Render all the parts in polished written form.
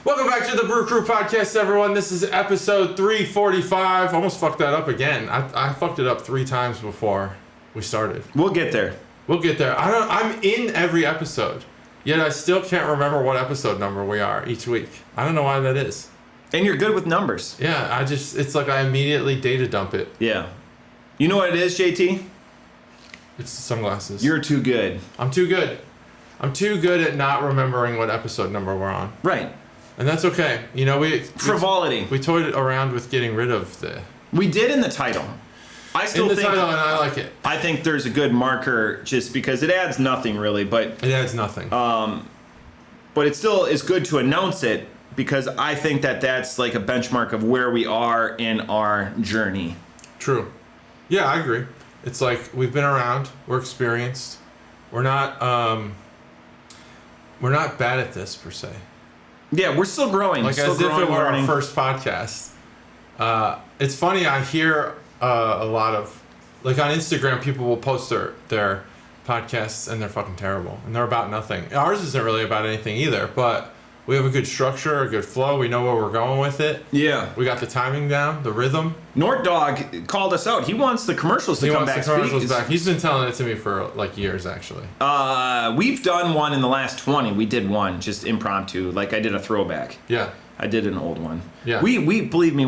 Welcome back to the Brew Crew podcast, everyone. This is episode 345. Almost fucked that up again. I fucked it up 3 times before we started. We'll get there. We'll get there. I'm in every episode, yet I still can't remember what episode number we are each week. I don't know why that is. And you're good with numbers. Yeah, it's like I immediately data dump it. Yeah. You know what it is, JT? It's the sunglasses. You're too good. I'm too good. I'm too good at not remembering what episode number we're on. Right. And that's okay. You know, frivolity. We toyed around with getting rid of the... We did in the title. I still think... title, and I like it. I think there's a good marker just because it adds nothing really, but... It adds nothing. But it still is good to announce it because I think that that's like a benchmark of where we are in our journey. True. Yeah, I agree. It's like we've been around. We're experienced. We're not bad at this per se. Yeah, we're still growing. Like still as if it were learning. our first podcast. It's funny. I hear a lot of like on Instagram, people will post their podcasts and they're fucking terrible and they're about nothing. Ours isn't really about anything either, but we have a good structure, a good flow. We know where we're going with it. Yeah. We got the timing down, the rhythm. Nort Dog called us out. He wants the commercials to come back. He wants the commercials back. He's been telling it to me for like years, actually. We've done one in the last 20. We did one just impromptu. Like I did a throwback. Yeah. I did an old one. Yeah. We believe me,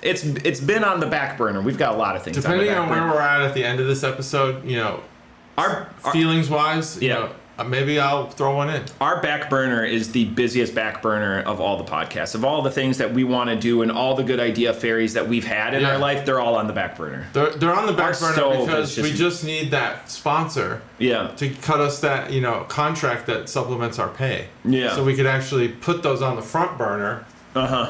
it's been on the back burner. We've got a lot of things. Depending on where we're at the end of this episode, you know, our feelings wise, yeah. You know, maybe I'll throw one in. Our back burner is the busiest back burner of all the podcasts. Of all the things that we want to do and all the good idea fairies that we've had in our life, they're all on the back burner. They're on the back burner because we just need that sponsor to cut us that, you know, contract that supplements our pay. Yeah. So we could actually put those on the front burner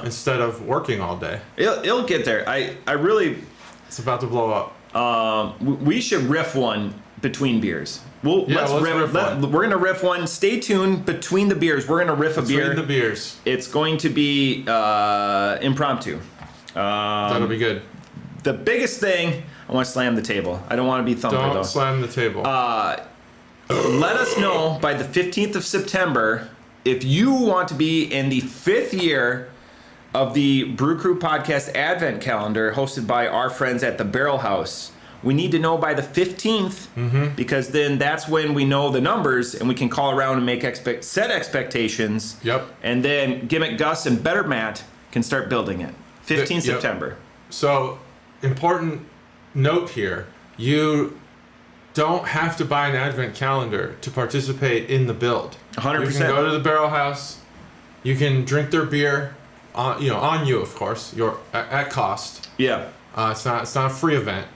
instead of working all day. It'll get there. I really... It's about to blow up. We should riff one between beers. Let's riff one. We're gonna riff one. Stay tuned. Between the beers, we're gonna riff a beer. Between the beers. It's going to be impromptu. That'll be good. The biggest thing, I want to slam the table. I don't want to be thumper though. Don't slam the table. Let us know by the 15th of September if you want to be in the 5th year of the Brew Crew Podcast Advent Calendar hosted by our friends at the Barrel House. We need to know by the 15th because then that's when we know the numbers and we can call around and make set expectations. Yep. And then Gimmick Gus and Better Matt can start building it. 15th September. So, important note here. You don't have to buy an Advent calendar to participate in the build. 100%. You can go to the Barrel House. You can drink their beer, on you, of course, at cost. Yeah. It's not a free event.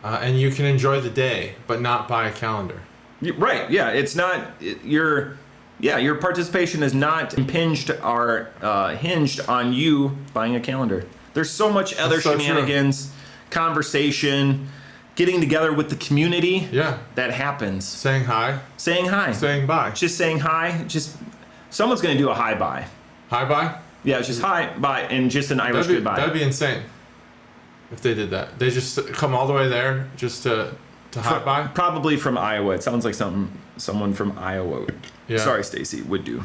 And you can enjoy the day, but not buy a calendar. Right, yeah. It's not, your participation is not impinged or hinged on you buying a calendar. There's so much other shenanigans, conversation, getting together with the community that happens. Saying hi. Saying hi. Saying bye. Just saying hi. Someone's going to do a hi bye. Hi bye? Yeah, it's just hi bye and just an Irish goodbye. That'd be insane. If they did that, they just come all the way there just to hi bye. Probably from Iowa. It sounds like someone from Iowa. Sorry, Stacy, would do.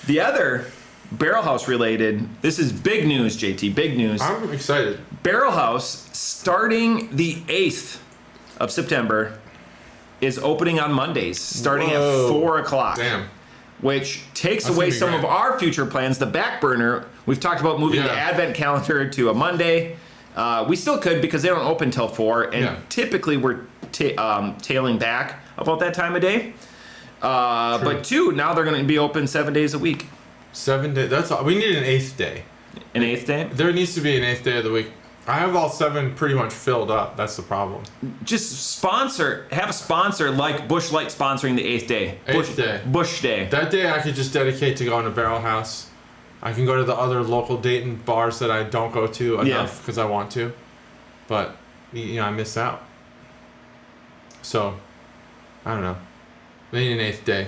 The other Barrel House related. This is big news, JT. Big news. I'm excited. Barrel House starting the 8th of September is opening on Mondays, starting at 4:00. Damn. Which takes away some of our future plans. The back burner. We've talked about moving the Advent calendar to a Monday. We still could because they don't open till 4, and typically we're tailing back about that time of day. But 2, now they're going to be open 7 days a week. 7 days. That's all. We need an 8th day. An 8th day? There needs to be an 8th day of the week. I have all 7 pretty much filled up. That's the problem. Just have a sponsor like Busch Light sponsoring the 8th day. 8th day. Busch Day. That day I could just dedicate to going to Barrel House. I can go to the other local Dayton bars that I don't go to enough because I want to. But, I miss out. So, I don't know. We need an 8th day.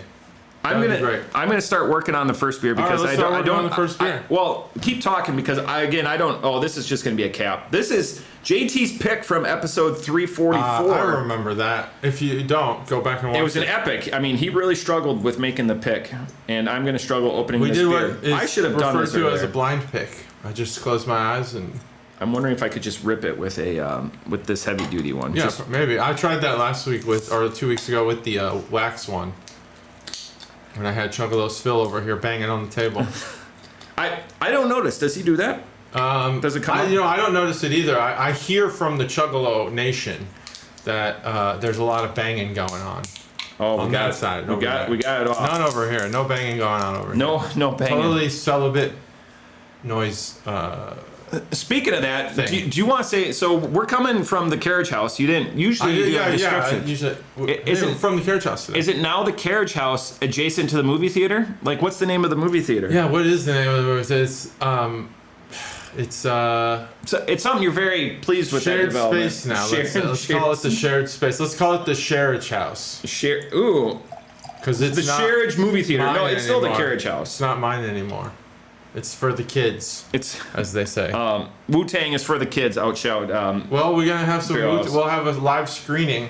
That'd be great. I'm gonna start working on the first beer because let's start working on the first beer. Well, keep talking because I don't. Oh, this is just gonna be a cap. This is JT's pick from episode 344. I remember that. If you don't, go back and watch it. It was an epic. I mean, he really struggled with making the pick, and I'm gonna struggle opening this beer. I should have done this referred to as a blind pick. I just closed my eyes and. I'm wondering if I could just rip it with a with this heavy duty one. Yeah, maybe. I tried that last week or 2 weeks ago with the wax one. When I had Chuggalos Phil over here banging on the table. I don't notice. Does he do that? Does it come up? I don't notice it either. I hear from the Chuggalo Nation that there's a lot of banging going on. Oh, on that side. We got it off. None over here. No banging going on over here. No banging. Totally celibate noise. Speaking of that, do you want to say? So we're coming from the Carriage House. You didn't usually do a description. Is it from the Carriage House today? Is it now the Carriage House adjacent to the movie theater? Like, what's the name of the movie theater? Yeah, what is the name of the movie theater? It's something you're very pleased with. Shared that development. space now. Let's call it the shared space. Let's call it the Carriage House. Ooh, because it's the Carriage movie theater. No, it's still the Carriage House. It's not mine anymore. It's for the kids. It's as they say. Wu-Tang is for the kids. Outshout. Well, we're gonna have some. We'll have a live screening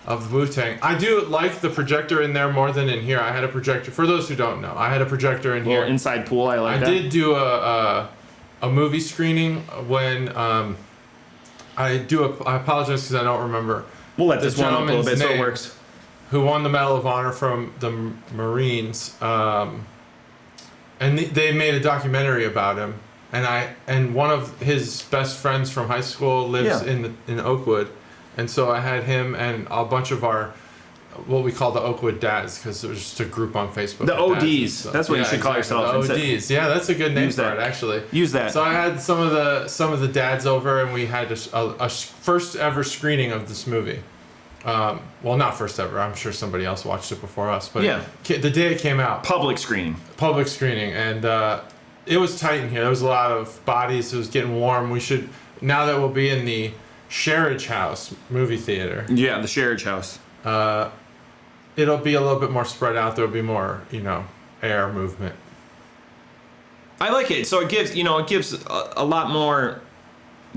of the Wu-Tang. I do like the projector in there more than in here. I had a projector. For those who don't know, I had a projector in here. Inside pool. I did do a movie screening when I apologize because I don't remember. We'll let this one up a little bit so it works. Who won the Medal of Honor from the Marines? And they made a documentary about him, and one of his best friends from high school lives in Oakwood, and so I had him and a bunch of our what we call the Oakwood Dads because it was just a group on Facebook. The ODs. That's what you should call yourself. The ODs. Yeah, that's a good name for it actually. Use that. So I had some of the dads over, and we had a first ever screening of this movie. Well, not first ever. I'm sure somebody else watched it before us. But the day it came out. Public screening. And it was tight in here. There was a lot of bodies. It was getting warm. Now that we'll be in the Carriage House movie theater. Yeah, the Carriage House. It'll be a little bit more spread out. There'll be more, air movement. I like it. So it gives a lot more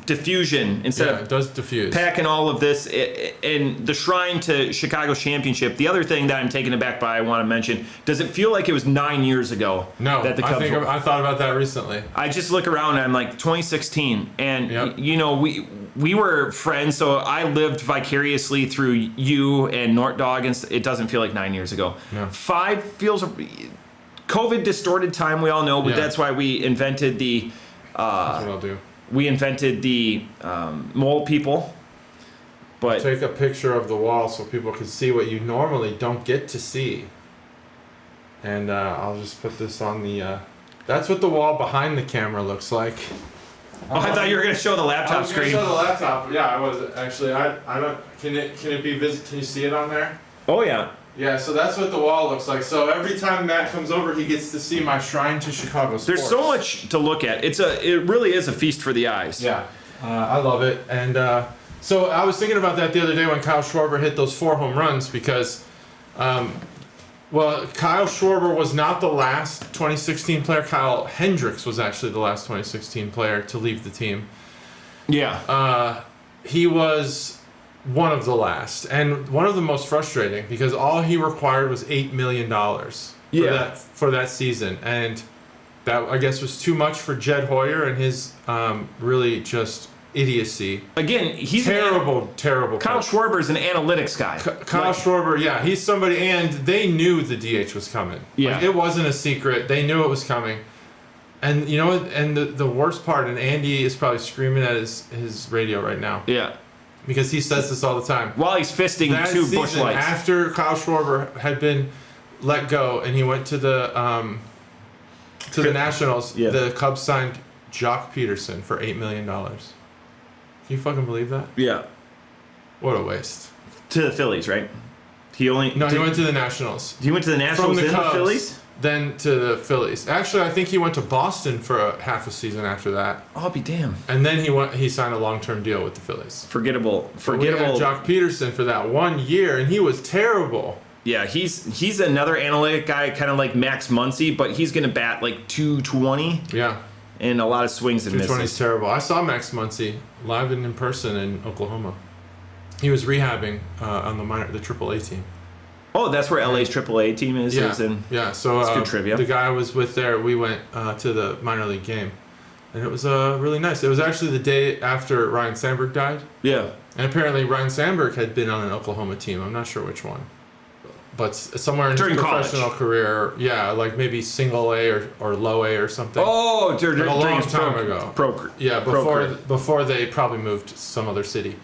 diffusion instead of it does diffuse. Packing all of this in the shrine to Chicago's championship. The other thing that I'm taken aback by, I want to mention, does it feel like it was 9 years ago? No, that the Cubs I thought about that recently. I just look around and I'm like 2016, and we were friends, so I lived vicariously through you and Nort Dog, and it doesn't feel like 9 years ago. No. 5 feels COVID distorted time. We all know, but that's why we invented the. That's what I'll do. We invented the mole people, but take a picture of the wall so people can see what you normally don't get to see. And I'll just put this on the. That's what the wall behind the camera looks like. Oh, I thought you were going to show the laptop screen. Show the laptop. Yeah, I was actually. I don't. Can it be visible? Can you see it on there? Oh yeah. Yeah, so that's what the wall looks like. So every time Matt comes over, he gets to see my shrine to Chicago sports. There's so much to look at. It really is a feast for the eyes. Yeah, I love it. And so I was thinking about that the other day when Kyle Schwarber hit those 4 home runs because, Kyle Schwarber was not the last 2016 player. Kyle Hendricks was actually the last 2016 player to leave the team. Yeah. He was one of the last, and one of the most frustrating because all he required was $8 million for that season, and that I guess was too much for Jed Hoyer and his really just idiocy. Again, he's terrible. Kyle Schwarber is an analytics guy. Kyle Schwarber, he's somebody, and they knew the DH was coming. Yeah, it wasn't a secret. They knew it was coming. And you know what? And the worst part, and Andy is probably screaming at his radio right now. Yeah. Because he says this all the time. While he's fisting that 2 season, Busch Lights. After Kyle Schwarber had been let go and he went to the Nationals, the Cubs signed Jock Peterson for $8 million. Can you fucking believe that? Yeah. What a waste. To the Phillies, right? He went to the Nationals. He went to the Nationals and the Phillies? Then to the Phillies. Actually, I think he went to Boston for half a season after that. I'll be damned. And then he signed a long-term deal with the Phillies. Forgettable. So we had Jock Peterson for that 1 year, and he was terrible. Yeah, he's another analytic guy, kind of like Max Muncy, but he's going to bat like 220. Yeah. And a lot of swings and 220 misses. is terrible. I saw Max Muncy live and in person in Oklahoma. He was rehabbing on the AAA team. Oh, that's where LA's AAA team is. Yeah, So that's good trivia. The guy I was with there, we went to the minor league game, and it was really nice. It was actually the day after Ryan Sandberg died. Yeah. And apparently Ryan Sandberg had been on an Oklahoma team. I'm not sure which one. But somewhere in During his professional college. career, yeah, like maybe single A or low A or something. Oh, during a long his time ago. Before they probably moved to some other city.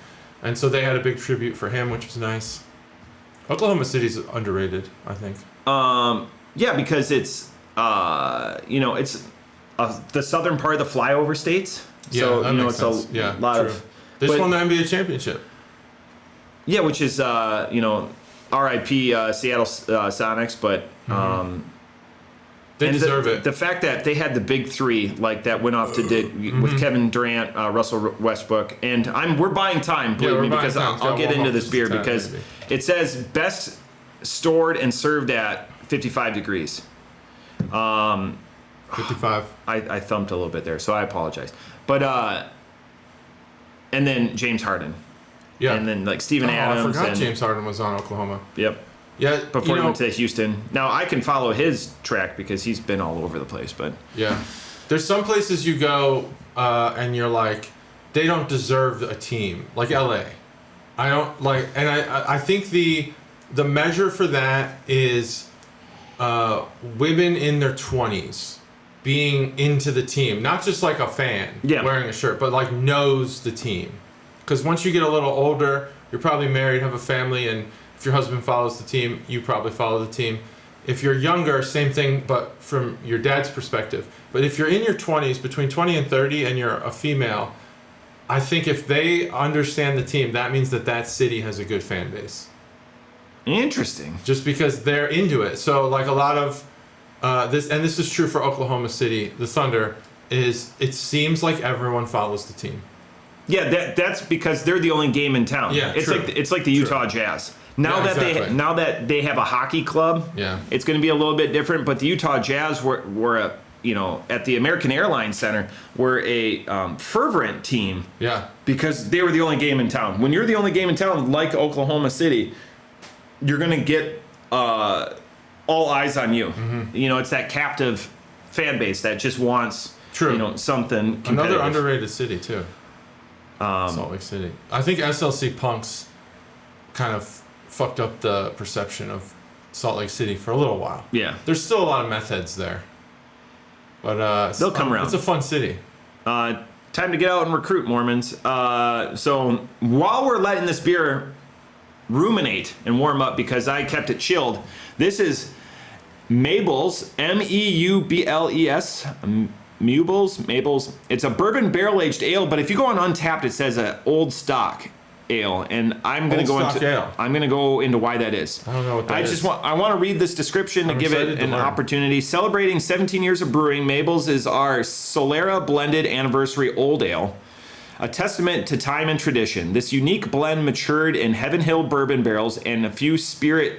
And so they had a big tribute for him, which was nice. Oklahoma City's underrated, I think. Yeah, because it's it's the southern part of the flyover states. Yeah, so that makes it's sense. a lot true. of. They just won the NBA championship. Yeah, which is R.I.P. Seattle Sonics, but they deserve it. The fact that they had the big three like that went off to with Kevin Durant, Russell Westbrook, and we're buying time, believe me, because I'll get into this beer because it says best stored and served at 55 degrees. 55. I thumped a little bit there, so I apologize. But and then James Harden. Yeah. And then like Steven Adams. I forgot James Harden was on Oklahoma. Yep. Yeah. Before he went to Houston. Now I can follow his track because he's been all over the place, but yeah. There's some places you go and you're like, they don't deserve a team. Like LA. I don't like, and I think the measure for that is women in their 20s being into the team, not just like a fan wearing a shirt, but like knows the team. Because once you get a little older, you're probably married, have a family, and if your husband follows the team, you probably follow the team. If you're younger, same thing, but from your dad's perspective. But if you're in your 20s, between 20 and 30, and you're a female, I think if they understand the team, that means that city has a good fan base. Interesting. Just because they're into it. So like a lot of this is true for Oklahoma City, the Thunder, is it seems like everyone follows the team. Yeah, that's because they're the only game in town. Yeah, it's like the Utah Jazz. Now that they have a hockey club, it's going to be a little bit different. But the Utah Jazz were at the American Airlines Center were a fervent team. Yeah. Because they were the only game in town. When you're the only game in town, like Oklahoma City, you're going to get all eyes on you. Mm-hmm. It's that captive fan base that just wants something competitive. Another underrated city too. Salt Lake City. I think SLC Punks kind of fucked up the perception of Salt Lake City for a little while. Yeah. There's still a lot of meth heads there. But they'll come around. It's a fun city. Time to get out and recruit, Mormons. So while we're letting this beer ruminate and warm up, because I kept it chilled, this is Meubles, Meubles, Meubles. It's a bourbon barrel-aged ale, but if you go on Untapped, it says a old stock ale, and I'm going to go into why that is. I don't know what that is. I want to read this description to give it an opportunity. Celebrating 17 years of brewing, Meubles is our Solera blended anniversary old ale, a testament to time and tradition. This unique blend matured in Heaven Hill bourbon barrels and a few spirits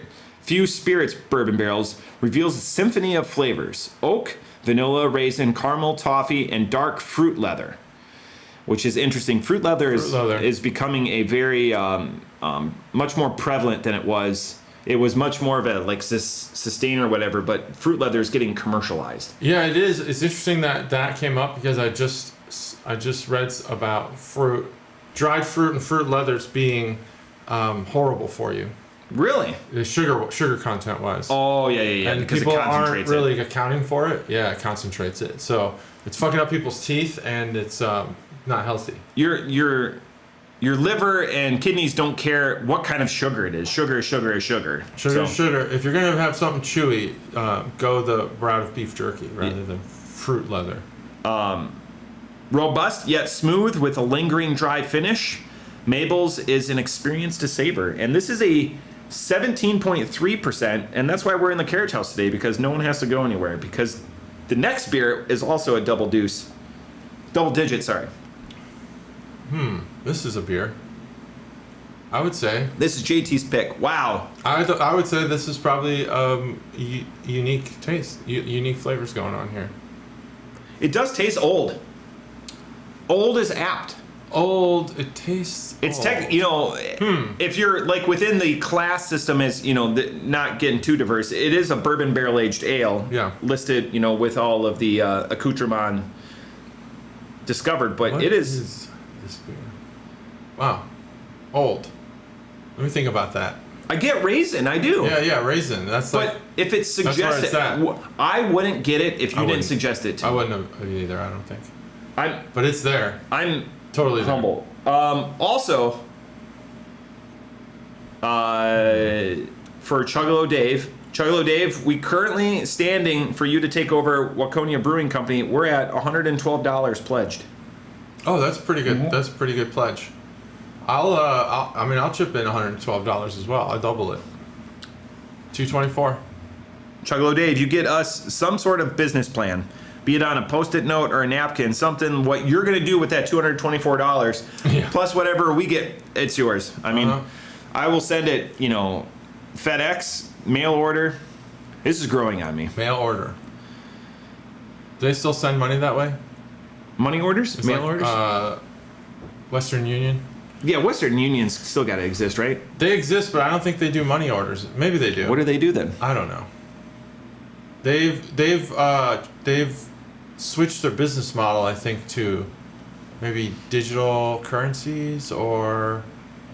bourbon barrels reveals a symphony of flavors: oak, vanilla, raisin, caramel, toffee, and dark fruit leather, which is interesting. Fruit leather is becoming a very much more prevalent than it was. It was much more of a like sustain or whatever, but fruit leather is getting commercialized. Yeah, it is. It's interesting that came up because I just read about dried fruit and fruit leathers being horrible for you. Really? The sugar content wise. Oh yeah. And people aren't really accounting for it. Yeah, it concentrates it. So it's fucking up people's teeth, and it's not healthy. Your liver and kidneys don't care what kind of sugar it is. Sugar is sugar is sugar. Sugar. If you're gonna have something chewy, go the route of beef jerky rather than fruit leather. Robust yet smooth with a lingering dry finish. Meubles is an experience to savor, and this is a 17.3%, and that's why we're in the Carriage House today, because no one has to go anywhere, because the next beer is also a double digit, sorry. This is a beer. I would say. This is JT's pick. Wow. I would say this is probably unique taste, unique flavors going on here. It does taste old. Old is apt. Old. It tastes. It's old. If you're like within the class system, as not getting too diverse, it is a bourbon barrel aged ale. Yeah. Listed, with all of the accoutrement discovered, but What it is this beer? Wow. Old. Let me think about that. I get raisin, I do. Yeah, raisin. That's But like. if it's suggested, it's at. I wouldn't get it if you didn't wouldn't. suggest it to I me. wouldn't have either. I don't think. I'm But it's there. totally Totally there. humble. Also, for Chuggalo Dave, we currently standing for you to take over Waconia Brewing Company. We're at $112 pledged. Oh, that's pretty good. That's a pretty good pledge. I'll chip in $112 as well. I'll double it. $224. Chuggalo Dave, you get us some sort of business plan, be it on a Post-it note or a napkin, something, what you're going to do with that $224, plus whatever we get, it's yours. I mean, I will send it, FedEx, mail order. This is growing on me. Mail order. Do they still send money that way? Money orders? It's Mail like, orders? Western Union. Yeah, Western Union's still got to exist, right? They exist, but I don't think they do money orders. Maybe they do. What do they do then? I don't know. They've switched their business model, I think, to maybe digital currencies or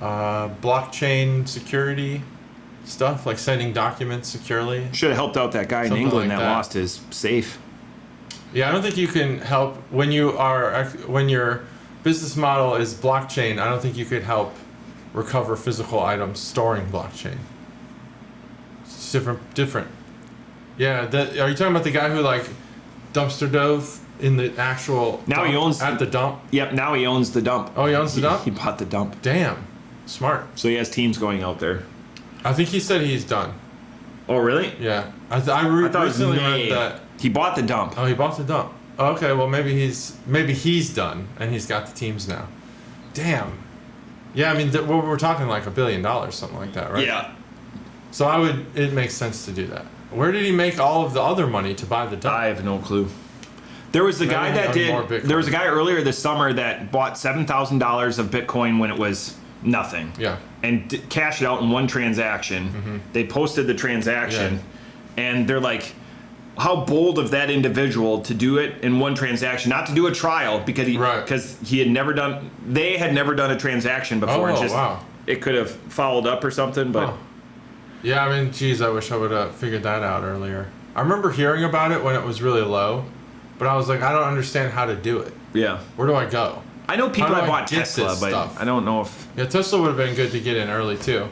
blockchain security stuff, like sending documents securely. Should have helped out that guy Something in England like that that. lost his safe. Yeah, I don't think you can help when your business model is blockchain. I don't think you could help recover physical items storing blockchain. It's different. Yeah, are you talking about the guy who dumpster dove in the actual Now dump, he owns at the dump? Yep, now he owns the dump. Oh, he owns the dump? He bought the dump. Damn, smart. So he has teams going out there. I think he said he's done. Oh, really? Yeah, I I thought it was recently May. read that. He bought the dump. Oh, he bought the dump. Oh, okay, well maybe he's done and he's got the teams now. Damn. Yeah, I mean we're talking like $1 billion, something like that, right? Yeah. So it makes sense to do that. Where did he make all of the other money to buy the dump? I have no clue. There was a guy that Maybe more did. Bitcoin. There was a guy earlier this summer that bought $7,000 of Bitcoin when it was nothing. Yeah. And cashed it out in one transaction. Mm-hmm. They posted the transaction, Yeah. and they're like, "How bold of that individual to do it in one transaction, not to do a trial because he had never done. They had never done a transaction before. Oh, and wow. It could have followed up or something, but." Huh. Yeah, I mean, geez, I wish I would have figured that out earlier. I remember hearing about it when it was really low, but I was like, I don't understand how to do it. Yeah. Where do I go? I know people How do that I bought get Tesla, this but stuff? I don't know if. Yeah, Tesla would have been good to get in early too.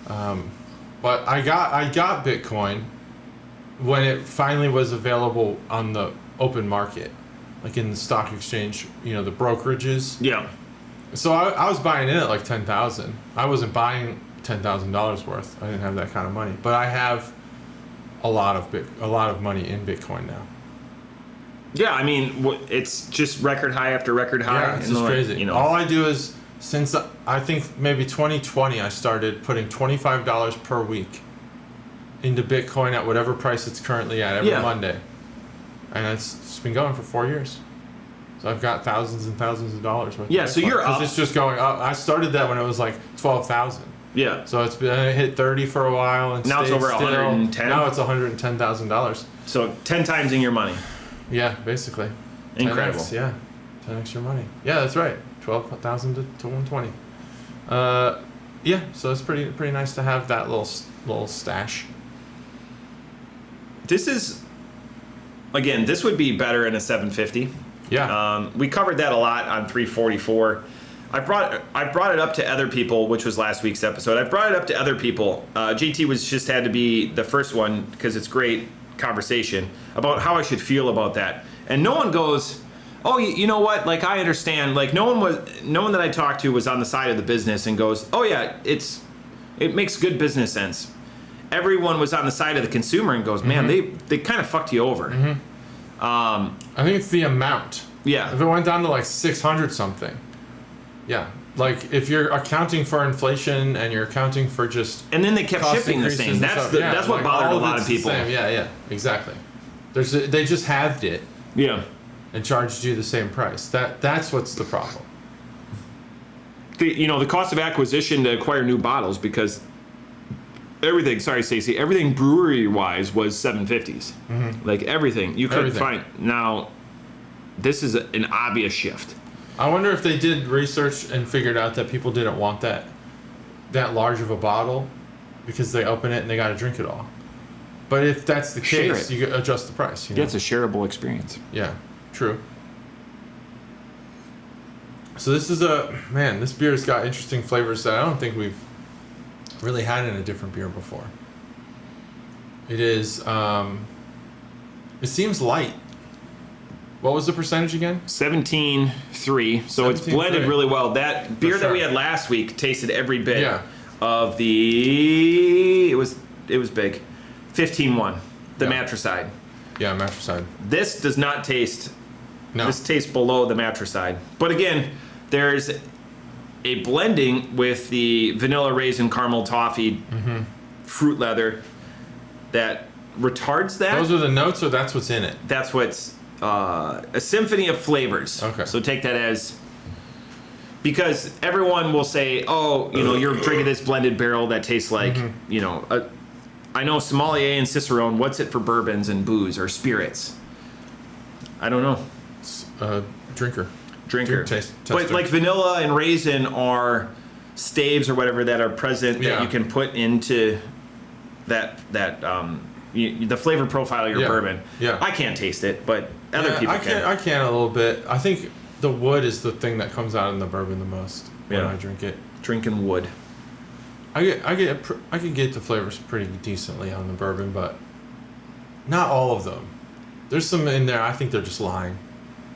But I got Bitcoin when it finally was available on the open market, like in the stock exchange, the brokerages. Yeah. So I was buying in at like 10,000. I wasn't buying $10,000 worth. I didn't have that kind of money, but I have a lot of money in Bitcoin now. Yeah, I mean, it's just record high after record high. Yeah, it's just crazy. All I do is, since I think maybe 2020, I started putting $25 per week into Bitcoin at whatever price it's currently at every Monday. And it's been going for 4 years. So I've got thousands and thousands of dollars worth. Yeah, of so Bitcoin, you're up. because it's just going up. I started that when it was like 12,000. Yeah. So it hit 30 for a while and Now it's stayed over still. 110? Now it's $110,000. So 10 times in your money. Yeah, basically. Incredible. 10x, yeah, 10x your money. Yeah, that's right. 12,000 to 120. Yeah, so it's pretty nice to have that little stash. This is, again, this would be better in a 750. Yeah. We covered that a lot on 344. I brought it up to other people, which was last week's episode. I brought it up to other people. JT had to be the first one because it's great conversation about how I should feel about that. And no one goes, oh, you know what? Like, I understand. Like, no one that I talked to was on the side of the business and goes, oh yeah, it makes good business sense. Everyone was on the side of the consumer and goes, man, they kind of fucked you over. Mm-hmm. I think it's the amount. Yeah. If it went down to like 600 something, yeah, Like if you're accounting for inflation and you're accounting for just And then they kept cost shipping the increases same. and That's stuff. that's what like, bothered a all of lot it's of the people. same. Yeah, exactly. They just halved it Yeah. and charged you the same price. That's what's the problem. The cost of acquisition to acquire new bottles, because everything, sorry Stacey, everything brewery wise was 750s. Like everything you couldn't find. Now this is an obvious shift. I wonder if they did research and figured out that people didn't want that large of a bottle because they open it and they got to drink it all. But if that's the case, you adjust the price. Yeah, it's a shareable experience. Yeah, true. So this is this beer's got interesting flavors that I don't think we've really had in a different beer before. It is, it seems light. What was the percentage again? 17.3. So it's blended really well. That beer that we had last week tasted every bit of the. It was big. 15.1. The Matricide. Yeah, Matricide. This does not taste. No. This tastes below the Matricide. But again, there's a blending with the vanilla raisin caramel toffee fruit leather that retards that. Those are the notes, or that's what's in it? That's what's a symphony of flavors. Okay. So take that as, because everyone will say, oh, you're drinking this blended barrel that tastes like, I know sommelier and Cicerone, what's it for bourbons and booze or spirits? I don't know. Drinker. Tester. But like vanilla and raisin are staves or whatever that are present that you can put into that the flavor profile of your bourbon. Yeah. I can't taste it, but other people can. I can a little bit. I think the wood is the thing that comes out in the bourbon the most when I drink it. Drinking wood. I can get the flavors pretty decently on the bourbon, but not all of them. There's some in there. I think they're just lying.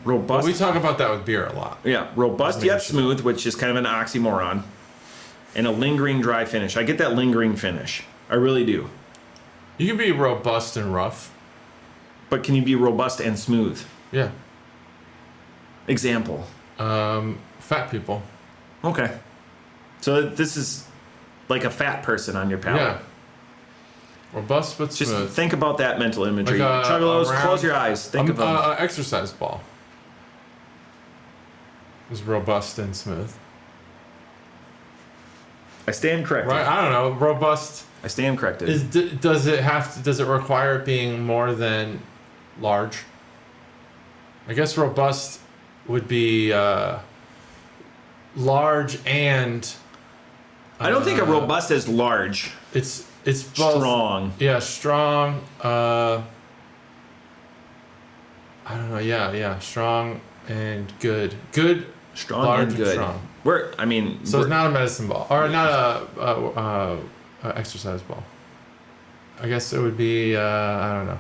Robust. But we talk about that with beer a lot. Yeah, robust yet smooth, which is kind of an oxymoron, and a lingering dry finish. I get that lingering finish. I really do. You can be robust and rough. But can you be robust and smooth? Yeah. Example. Fat people. Okay. So this is like a fat person on your palate. Yeah. Robust but smooth. Just think about that mental imagery. Like Chuggalos, close your eyes. Think of them. Exercise ball. Is robust and smooth. I stand corrected. Right? I don't know. Robust. I stand corrected. Does it require it being more than large? I guess robust would be large and. I don't think a robust is large. It's both, strong. Yeah, strong. I don't know. Yeah, strong and good. Good. Strong large and good. Strong. So it's not a medicine ball or not a exercise ball. I guess it would be. I don't know.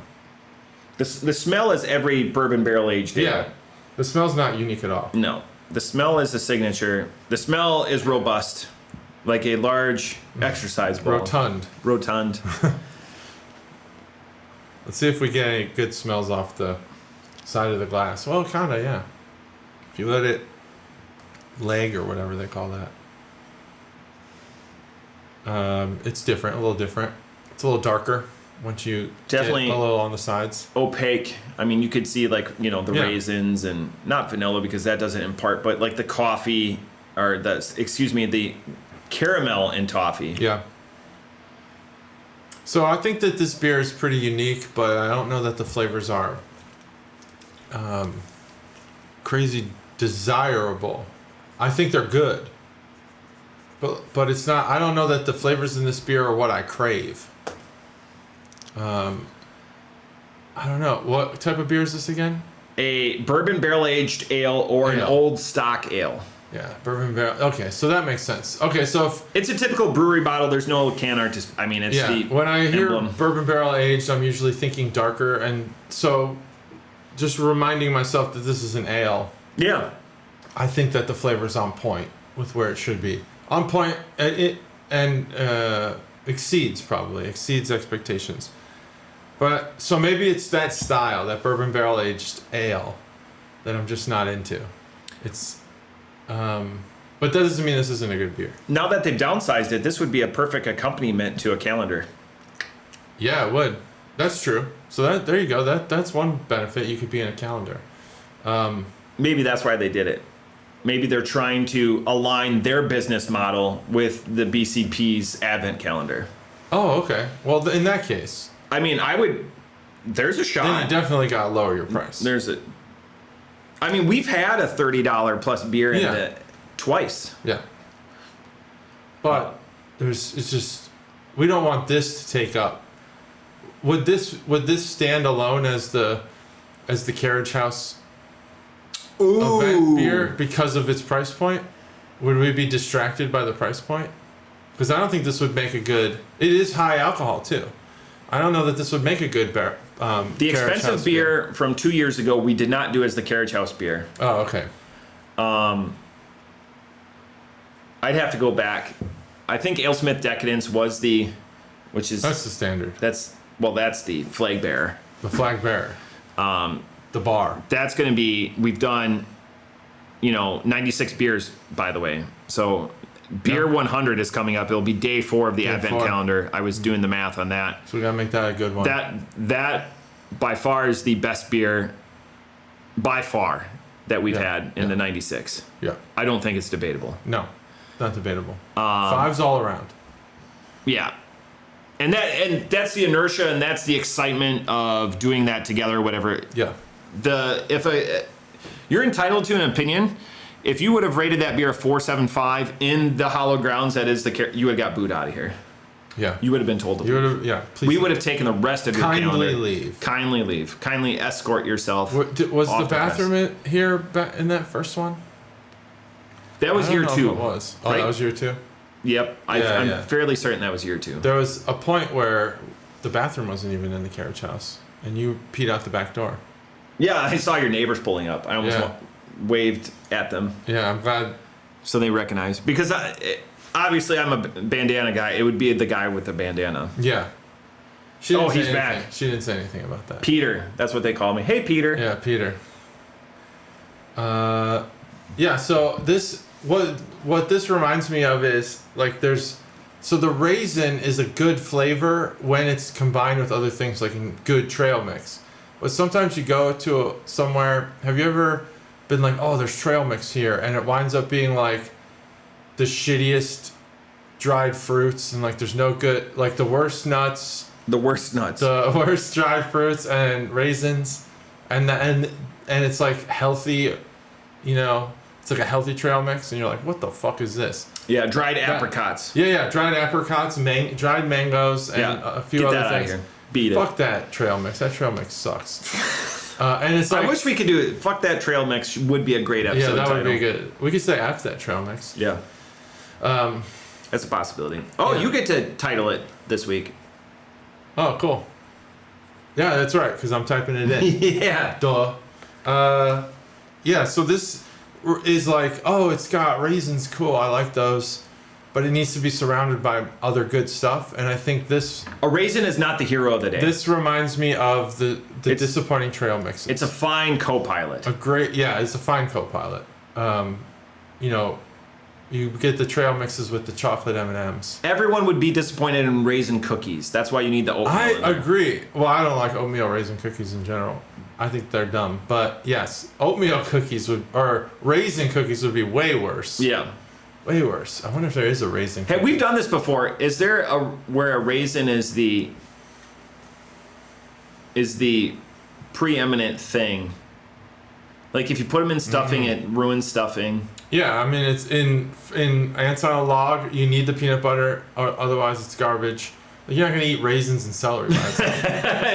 The smell is every bourbon barrel aged ale. Yeah, the smell's not unique at all. No, the smell is a signature. The smell is robust, like a large exercise ball. Rotund. Let's see if we get any good smells off the side of the glass. Well, kinda, yeah. If you let it leg or whatever they call that. It's different, a little different. It's a little darker once you definitely get a little on the sides. Opaque. I mean, you could see the raisins and not vanilla because that doesn't impart, but like the coffee or the caramel and toffee. Yeah. So I think that this beer is pretty unique, but I don't know that the flavors are crazy desirable. I think they're good. But it's not. I don't know that the flavors in this beer are what I crave. I don't know. What type of beer is this again? A bourbon barrel aged ale or an old stock ale. Yeah, bourbon barrel. Okay, so that makes sense. Okay, so if it's a typical brewery bottle, there's no can art. I mean, it's the when I hear emblem. Bourbon barrel aged, I'm usually thinking darker, and so just reminding myself that this is an ale. Yeah, I think that the flavor's on point with where it should be. On point, exceeds expectations. But so maybe it's that style, that bourbon barrel aged ale, that I'm just not into. It's, but But that doesn't mean this isn't a good beer. Now that they've downsized it, this would be a perfect accompaniment to a calendar. Yeah, it would. That's true. So there you go. That's one benefit. You could be in a calendar. Maybe that's why they did it. Maybe they're trying to align their business model with the BCP's advent calendar. Oh, okay. Well, in that case, I mean, there's a shot. then you definitely got to lower your price. I mean, we've had a $30 plus beer in it twice. Yeah. But it's just, we don't want this to take up. Would this stand alone as the Carriage House event beer because of its price point? Would we be distracted by the price point? Because I don't think this would make a good. It is high alcohol too. I don't know that this would make a good beer. The expensive beer from 2 years ago, we did not do as the Carriage House beer. Oh, okay. I'd have to go back. I think AleSmith Decadence was that's the standard. That's the flag bearer. The flag bearer. The bar. That's going to be, we've done, 96 beers, by the way. So beer 100 is coming up. It'll be day 4 of the Advent calendar. I was doing the math on that. So we got to make that a good one. That by far is the best beer by far that we've had in the 96. Yeah. I don't think it's debatable. No, not debatable. 5's all around. Yeah. And that's the inertia and that's the excitement of doing that together, whatever. Yeah. You're entitled to an opinion. If you would have rated that beer a 4.75 in the hollow grounds, you would have got booed out of here. Yeah. You would have been told to leave. Yeah, please. We would have taken the rest of your calendar. Kindly leave. Kindly leave. Kindly escort yourself. Was the bathroom here in that first one? That was year 2. It was. Oh, right? That was year 2? Yep. I'm fairly certain that was year 2. There was a point where the bathroom wasn't even in the Carriage House, and you peed out the back door. Yeah, I saw your neighbors pulling up. I almost waved at them. Yeah, I'm glad. So they recognized. Because obviously I'm a bandana guy. It would be the guy with the bandana. Yeah. He's back. She didn't say anything about that. Peter. That's what they call me. Hey, Peter. Yeah, Peter. Yeah, so what this reminds me of is, like, so the raisin is a good flavor when it's combined with other things, like in good trail mix. But sometimes you go to somewhere, have you ever been like, oh, there's trail mix here, and it winds up being like the shittiest dried fruits, and like there's no good, like the worst nuts, the worst dried fruits and raisins, and it's like healthy, it's like a healthy trail mix, and you're like, what the fuck is this? Yeah, dried apricots. Yeah, dried apricots, dried mangoes, and a few other things. Out of here. Beat it. Fuck that trail mix. That trail mix sucks. And it's like, I wish we could do it. Fuck that trail mix would be a great episode. Yeah, that title. would be good. We could say F that trail mix. Yeah. That's a possibility. Oh, you get to title it this week. Oh, cool. Yeah, that's right, because I'm typing it in. Yeah. Duh. Yeah, so this is like, oh, it's got raisins, cool, I like those. But it needs to be surrounded by other good stuff, and I think a raisin is not the hero of the day. This reminds me of the disappointing trail mixes. It's a fine co-pilot. It's a fine co-pilot. You get the trail mixes with the chocolate M&Ms. Everyone would be disappointed in raisin cookies. That's why you need the oatmeal. I agree. Well, I don't like oatmeal raisin cookies in general. I think they're dumb. But yes, oatmeal cookies or raisin cookies would be way worse. Yeah. Way worse. I wonder if there is a raisin cookie. Hey, we've done this before. Is there where a raisin is the preeminent thing? Like if you put them in stuffing, it ruins stuffing. Yeah, I mean it's in ants on a log. You need the peanut butter, or otherwise it's garbage. Like, you're not gonna eat raisins and celery by itself.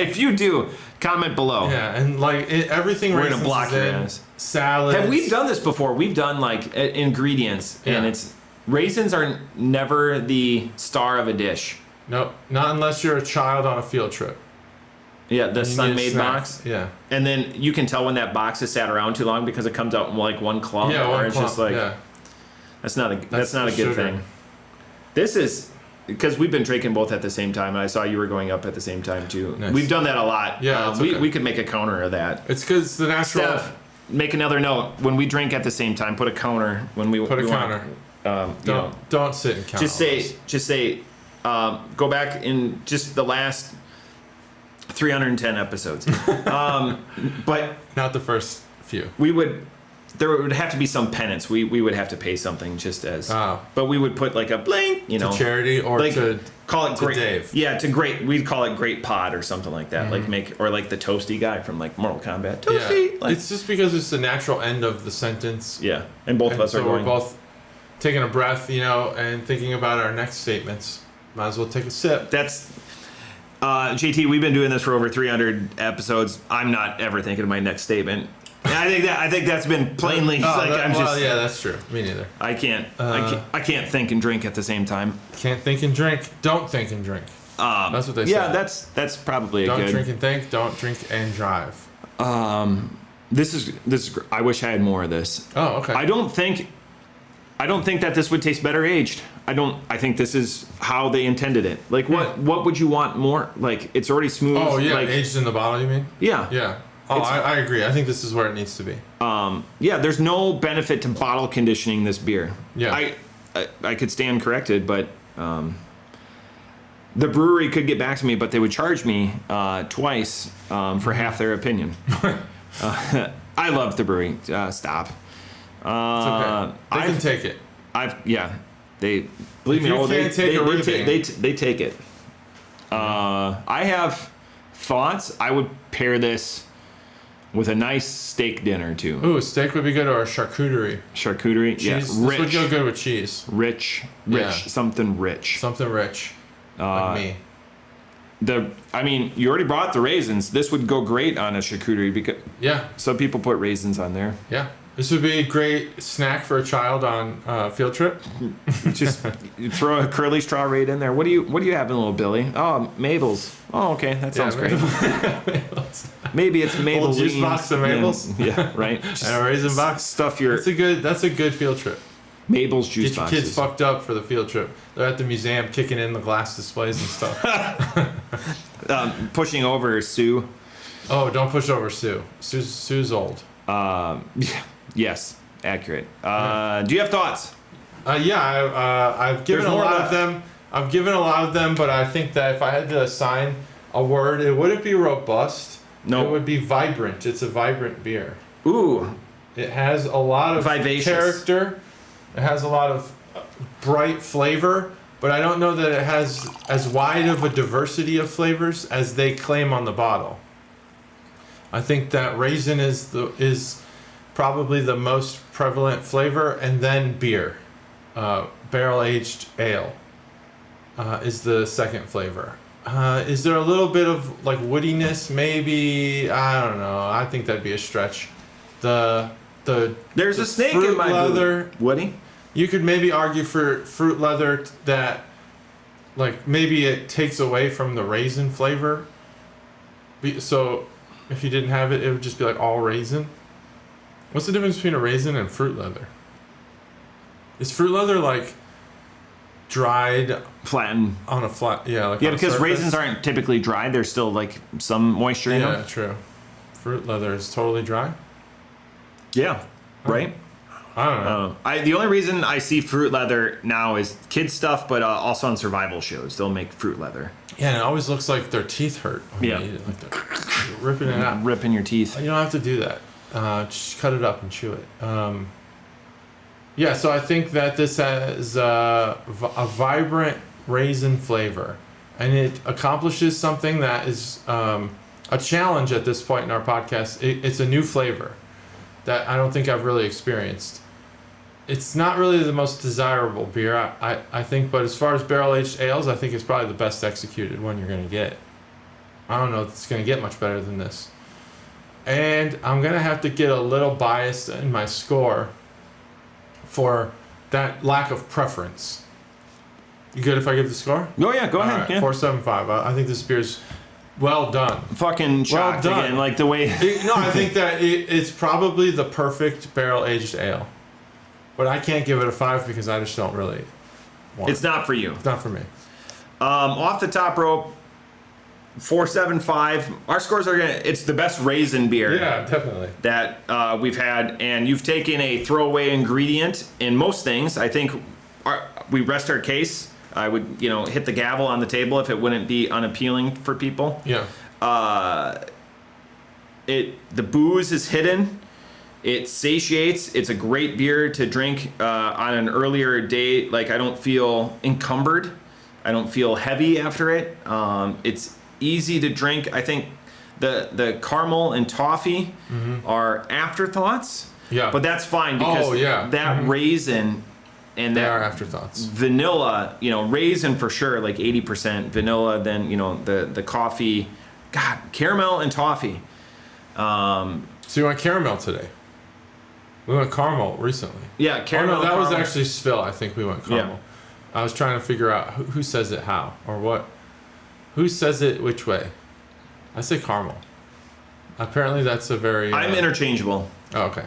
If you do, comment below. Yeah, and like everything. We're gonna block your ass. Salads. Have we done this before? We've done like ingredients, and it's raisins are never the star of a dish. Nope, not unless you're a child on a field trip. Yeah, the Sun-Made box. Yeah. And then you can tell when that box has sat around too long because it comes out in like one clump. Yeah, or it's just like that's not a good sugar thing. This is because we've been drinking both at the same time, and I saw you were going up at the same time too. Nice. We've done that a lot. Yeah, we could make a counter of that. It's because the natural. make another note. When we drink at the same time, put a counter. When we Put a we counter. Don't sit and count. Just say, go back in just the last 310 episodes. But Not the first few. there would have to be some penance. We would have to pay something just as. Oh. But we would put like a blank, you know, To charity or like, to call it to great. Dave. Yeah, to great. We'd call it Great Pod or something like that. Mm-hmm. Like like the toasty guy from like Mortal Kombat. Toasty. Yeah. Like, It's just because it's the natural end of the sentence. yeah, and both of us so are going. we're both taking a breath, you know, and thinking about our next statements. Might as well take a sip. That's JT. We've been doing this for over 300 episodes. I'm not ever thinking of my next statement. And I think that's been plainly yeah, that's true. Me neither. I can't think and drink at the same time. Can't think and drink. Don't think and drink. That's what they say. Yeah, that's probably Don't a good. drink and think. Don't drink and drive. This is. I wish I had more of this. Oh, okay. I don't think that this would taste better aged. I think this is how they intended it. Like what would you want more? Like it's already smooth. Oh yeah, like, aged in the bottle. You mean? Yeah. Yeah. Oh, I agree. I think this is where it needs to be. Yeah. There's no benefit to bottle conditioning this beer. Yeah. I could stand corrected, but the brewery could get back to me, but they would charge me twice for half their opinion. I love the brewery. Stop. It's okay. They can take it. They believe me. If you can't take a ribbing. They take it. I have thoughts. I would pair this with a nice steak dinner too. Ooh, steak would be good, or a charcuterie. Charcuterie, Cheese. yeah, This rich, would go good with cheese. rich, Yeah. something rich. Something rich, like me. You already brought the raisins. This would go great on a charcuterie because Yeah, some people put raisins on there. yeah. This would be a great snack for a child on a field trip. Just you throw a curly straw right in there. What do you having, little Billy? Oh, Mabel's. Oh, okay, that sounds great. Maybe it's Maybelline. Little juice box of Mabel's. Yeah, right. And a raisin box. Stuff your That's a good field trip. Mabel's juice Get your boxes. kids fucked up for the field trip. They're at the museum kicking in the glass displays and stuff. Pushing over Sue. Oh, don't push over Sue. Sue's old. Yes, accurate. Do you have thoughts? I've given There's a more lot left. of them. I've given a lot of them, but I think that if I had to assign a word, it wouldn't be robust. No. It would be vibrant. It's a vibrant beer. Ooh, It has a lot of Vivacious. character. It has a lot of bright flavor, but I don't know that it has as wide of a diversity of flavors as they claim on the bottle. I think that raisin is probably the most prevalent flavor, and then beer. Barrel aged ale is the second flavor. Is there a little bit of like woodiness? Maybe, I don't know. I think that'd be a stretch. There's there's a snake fruit in my leather. boot. Woody? You could maybe argue for fruit leather that, like, maybe it takes away from the raisin flavor. So, if you didn't have it, it would just be like all raisin. What's the difference between a raisin and fruit leather? Is fruit leather like dried Flattened. on a flat? Yeah, like Yeah, on a because surface? raisins aren't typically dry. There's still like some moisture in Yeah, them. true. Fruit leather is totally dry. Yeah. Right? I don't know. The only reason I see fruit leather now is kids stuff, but also on survival shows they'll make fruit leather. Yeah, and it always looks like their teeth hurt. When Yeah. they eat it, like they're ripping it out. Ripping your teeth. You don't have to do that. Just cut it up and chew it. Yeah, so I think that this has a vibrant raisin flavor, and it accomplishes something that is a challenge at this point in our podcast. It's a new flavor that I don't think I've really experienced. It's not really the most desirable beer, I think, but as far as barrel-aged ales, I think it's probably the best executed one you're going to get. I don't know if it's going to get much better than this. And I'm going to have to get a little biased in my score for that lack of preference. You good if I give the score? Oh yeah, go ahead. All right, Yeah. 4.75. I think this beer's well done. Fucking shocked done. again, like the way. No, I think that it's probably the perfect barrel-aged ale. But I can't give it a 5 because I just don't really want It's not for you. It's not for me. Off the top rope, 4.75. Our scores are it's the best raisin beer. Yeah, definitely. That we've had, and you've taken a throwaway ingredient in most things. I think we rest our case. I would, hit the gavel on the table if it wouldn't be unappealing for people. Yeah. The booze is hidden. It satiates. It's a great beer to drink on an earlier day. Like, I don't feel encumbered. I don't feel heavy after it. It's easy to drink. I think the caramel and toffee are afterthoughts. Yeah. But that's fine because that raisin and They that are afterthoughts. vanilla, raisin for sure, like 80% vanilla, then, the coffee, God, caramel and toffee. So you went caramel today? We went caramel recently. Yeah, caramel. Oh, no, that was caramel. actually Spill. I think we went caramel. Yeah. I was trying to figure out who says it how or what. Who says it which way? I say caramel. Apparently that's a very... I'm interchangeable. Oh, okay.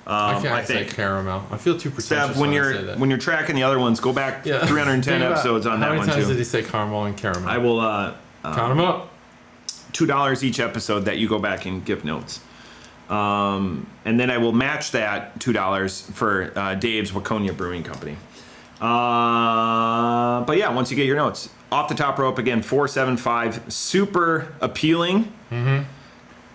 I can't say caramel. I feel too pretentious when I you're say that. when you're tracking the other ones, go back 310 episodes on that one How many times too. did he say caramel and caramel? I will count them up. $2 each episode that you go back and give notes. And then I will match that $2 for Dave's Waconia Brewing Company. But yeah, once you get your notes, off the top rope again, 4.75, super appealing.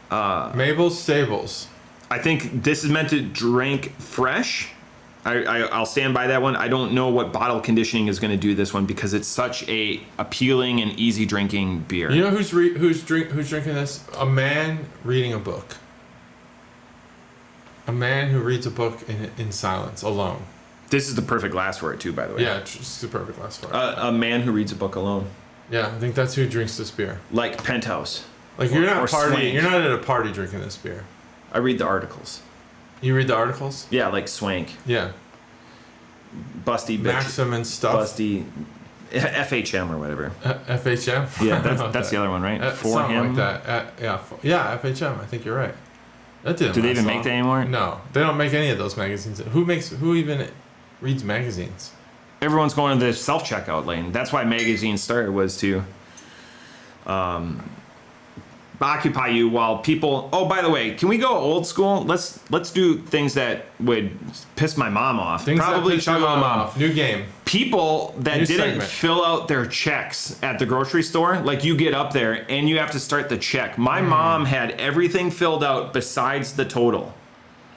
Mabel's Stables. I think this is meant to drink fresh. I'll stand by that one. I don't know what bottle conditioning is going to do this one because it's such a appealing and easy drinking beer. You know who's drinking this? A man reading a book. A man who reads a book in silence, alone. This is the perfect glass for it too, by the way. Yeah, it's the perfect glass for it. A man who reads a book alone. Yeah, I think that's who drinks this beer. Like Penthouse. Like you're not Swank. partying. You're not at a party drinking this beer. I read the articles. You read the articles? Yeah, like Swank. Yeah. Busty bitch. Maxim and stuff. Busty. FHM or whatever. FHM? Yeah, that's the other one, right? For something him. like that. Yeah, FHM. I think you're right. That didn't Do they last even long. make that anymore? No, they don't make any of those magazines. Who even reads magazines? Everyone's going to the self-checkout lane. That's why magazines started, was to occupy you while people... Oh, by the way, can we go old school? Let's do things that would piss my mom off. Things Probably that piss your Chuck mom off. New game. People that New didn't segment. fill out their checks at the grocery store, like you get up there and you have to start the check. My mom had everything filled out besides the total.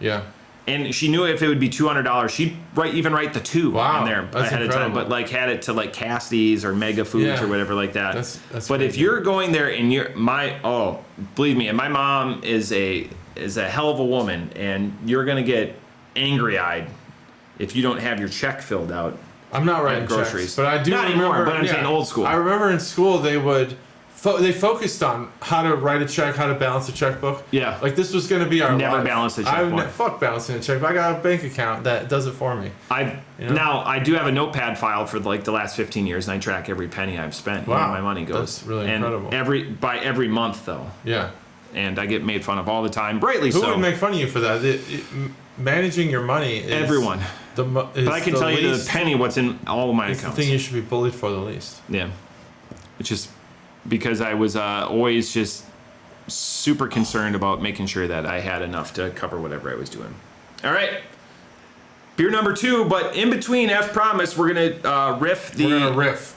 Yeah. And she knew if it would be $200, she'd write the two Wow, in there that's ahead of time, incredible. but like had it to like Cassidy's or Mega Foods Yeah. or whatever like that. That's but if crazy. you're going there and believe me, and my mom is a hell of a woman, and you're gonna get angry-eyed if you don't have your check filled out. I'm not writing groceries. checks, but I do Not remember. anymore, but I'm saying old school. I remember in school they would. They focused on how to write a check, how to balance a checkbook. Yeah. Like this was going to be our Never life. balanced a checkbook. Fuck balancing a check. I got a bank account that does it for me. Now I do have a notepad file for like the last 15 years, and I track every penny I've spent. Where my money goes. That's really and incredible. By every month though. Yeah. And I get made fun of all the time, rightly Who so. would make fun of you for that? Managing your money is Everyone. But I can tell you to the penny what's in all of my It's the accounts. thing you should be bullied for the least. Yeah. It's just because I was always just super concerned about making sure that I had enough to cover whatever I was doing. All right. Beer number 2, but in between, as promised, we're gonna riff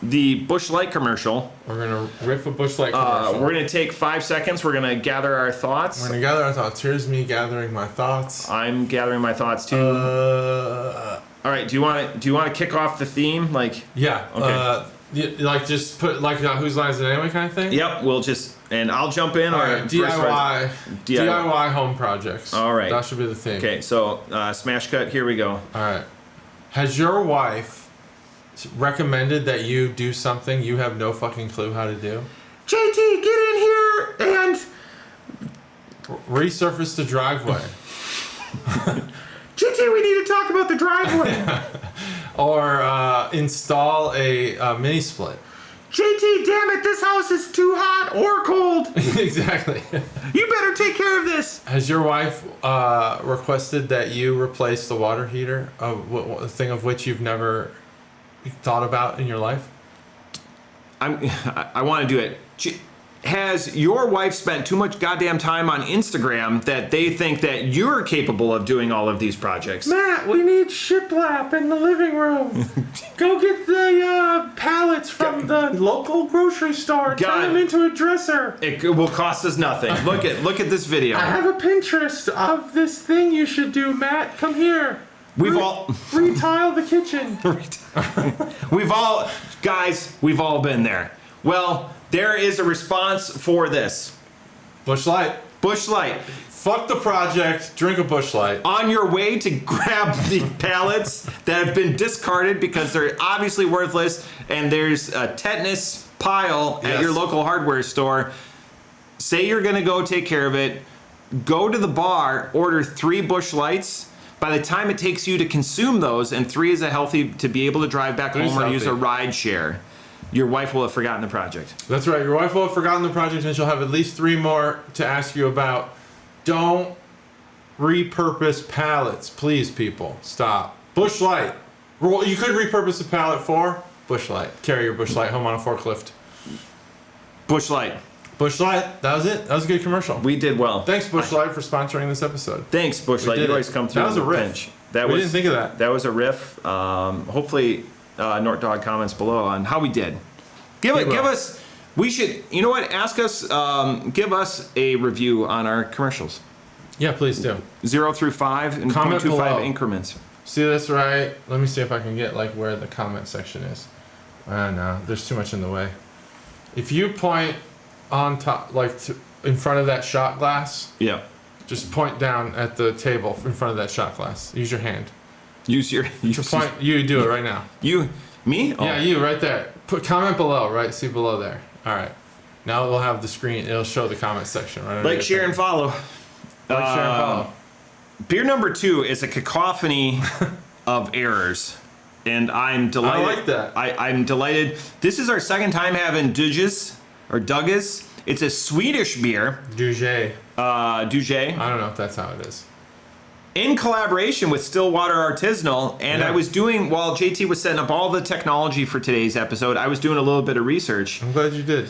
the Busch Light commercial. We're gonna riff a Busch Light commercial. We're gonna take 5 seconds. We're gonna gather our thoughts. We're gonna gather our thoughts. Here's me gathering my thoughts. I'm gathering my thoughts too. All right. Do you want to kick off the theme? Like. Yeah. Okay. Like just put like Whose Line Is It Anyway kind of thing. Yep. We'll just I'll jump in. All or right. DIY home projects. All right. That should be the theme. Okay. So smash cut. Here we go. All right. Has your wife recommended that you do something you have no fucking clue how to do? JT, get in here and resurface the driveway. JT, we need to talk about the driveway. Or install a mini split. JT, damn it, this house is too hot or cold. Exactly. You better take care of this. Has your wife requested that you replace the water heater, a thing of which you've never thought about in your life? I want to do it. has your wife spent too much goddamn time on Instagram that they think that you're capable of doing all of these projects? Matt, we need shiplap in the living room. Go get the pallets from the local grocery store. Turn them into a dresser. It will cost us nothing. Look at this video. I have a Pinterest of this thing you should do, Matt. Come here. We've all retile the kitchen. we've all been there. Well, there is a response for this. Busch Light. Busch Light. Fuck the project. Drink a Busch Light. On your way to grab the pallets that have been discarded because they're obviously worthless, and there's a tetanus pile at your local hardware store. Say you're gonna go take care of it. Go to the bar. Order 3 Busch Lights. By the time it takes you to consume those, and 3 is a healthy to be able to drive back home or use a ride share, your wife will have forgotten the project. That's right. Your wife will have forgotten the project, and she'll have at least 3 more to ask you about. Don't repurpose pallets, please, people. Stop. Busch Light. You could repurpose a pallet for Busch Light. Carry your Busch Light home on a forklift. Busch Light. Busch Light. That was it. That was a good commercial. We did well. Thanks, Busch Light, for sponsoring this episode. Thanks, Busch Light. You always come through. That was a riff. Pinch. We didn't think of that. That was a riff. Hopefully, Nort Dog comments below on how we did. Give us. We should. You know what? Ask us. Give us a review on our commercials. Yeah, please do. 0 through 5 and comment 0.25 below. increments. See this right? Let me see if I can get like where the comment section is. No, there's too much in the way. If you point on top, like in front of that shot glass. Yeah. Just point down at the table in front of that shot glass. Use your hand. You do it right now. Me? Oh. Yeah, you right there. Put comment below, right? See below there. All right. Now we'll have the screen. It'll show the comment section right. Like, share, and follow. Like, share, and follow. Beer number 2 is a cacophony of errors, and I'm delighted. I like that. I'm delighted. This is our second time having Dugges or Dugges. It's a Swedish beer. Dugges. Dugges. I don't know if that's how it is. In collaboration with Stillwater Artisanal, and I was doing, while JT was setting up all the technology for today's episode, I was doing a little bit of research. I'm glad you did.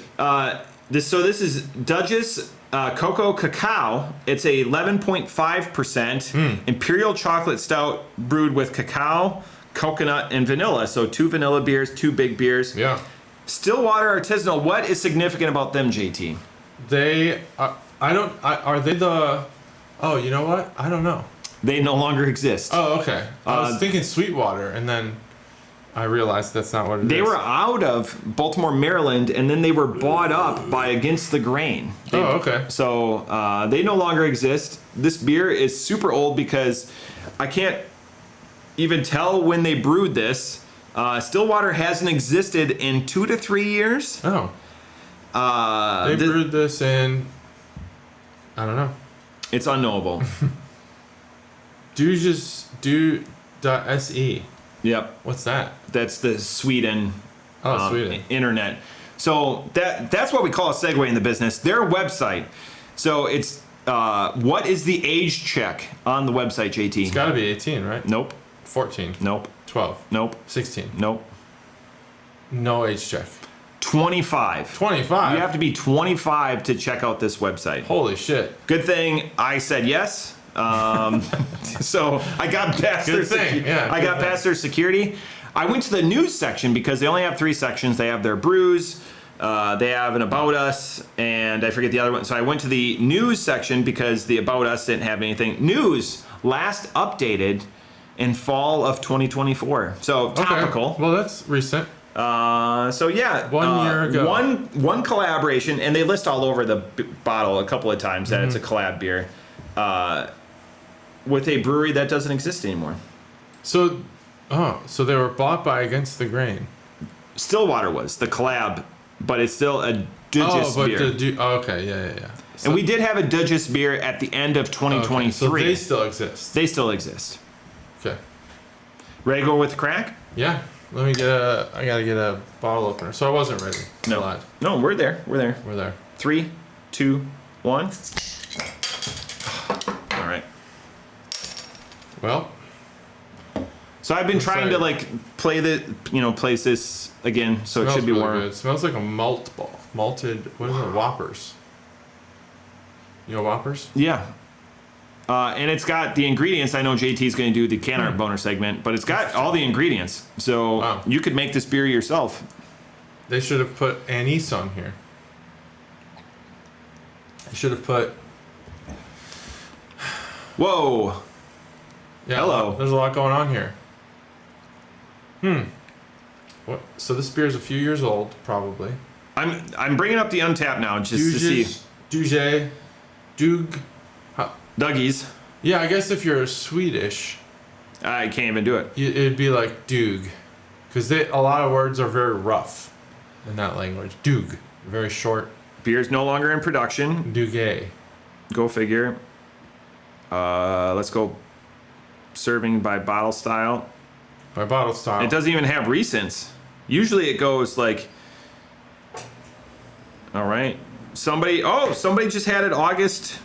This is Dugges Cocoa Cacao. It's a 11.5% Imperial Chocolate Stout brewed with cacao, coconut, and vanilla. So 2 vanilla beers, 2 big beers. Yeah. Stillwater Artisanal, what is significant about them, JT? They, are they the, oh, you know what? I don't know. They no longer exist. Oh, okay. I was thinking Sweetwater, and then I realized that's not what it is. They were out of Baltimore, Maryland, and then they were bought up by Against the Grain. Okay. So they no longer exist. This beer is super old because I can't even tell when they brewed this. Stillwater hasn't existed in 2 to 3 years. Oh. They brewed this in, I don't know. It's unknowable. Dugges.se. Yep. What's that? That's the Sweden, Sweden internet. So that's what we call a segue in the business. Their website. So it's what is the age check on the website, JT? It's got to be 18, right? Nope. 14. Nope. 12. Nope. 16. Nope. No age check. 25. 25? You have to be 25 to check out this website. Holy shit. Good thing I said yes. So I got past their past their security. I went to the news section because they only have 3 sections. They have their brews, they have an About Us, and I forget the other one. So I went to the news section because the About Us didn't have anything. News, last updated in fall of 2024. So topical. Okay. Well, that's recent. So yeah, 1 year ago. One collaboration, and they list all over the bottle a couple of times that it's a collab beer. With a brewery that doesn't exist anymore. So they were bought by Against the Grain. Stillwater was the collab, but it's still a Dugges beer. Okay, yeah. So, and we did have a Dugges beer at the end of 2023. Okay, so they still exist. They still exist. Okay. Ready to go with the crack? Yeah. I gotta get a bottle opener. So I wasn't ready. No, we're there. We're there. 3, 2, 1. All right. Well. So I've been trying to place this again, so it should be really warm. good. It smells like a malted. What is it? Whoppers. You know Whoppers? Yeah. And it's got the ingredients. I know JT's going to do the can art boner segment, but it's got all the ingredients. So you could make this beer yourself. They should have put anise on here. They should have put... Whoa. Yeah, hello. There's a lot going on here. What? So this beer is a few years old, probably. I'm bringing up the Untappd now just to see. Duggies. Yeah, I guess if you're Swedish, I can't even do it. it'd be like Dug, because a lot of words are very rough in that language. Dug, very short. Beer's no longer in production. Dugay. Go figure. Let's go serving by bottle style. By bottle style. It doesn't even have recents. Usually it goes like, all right. Somebody just had it August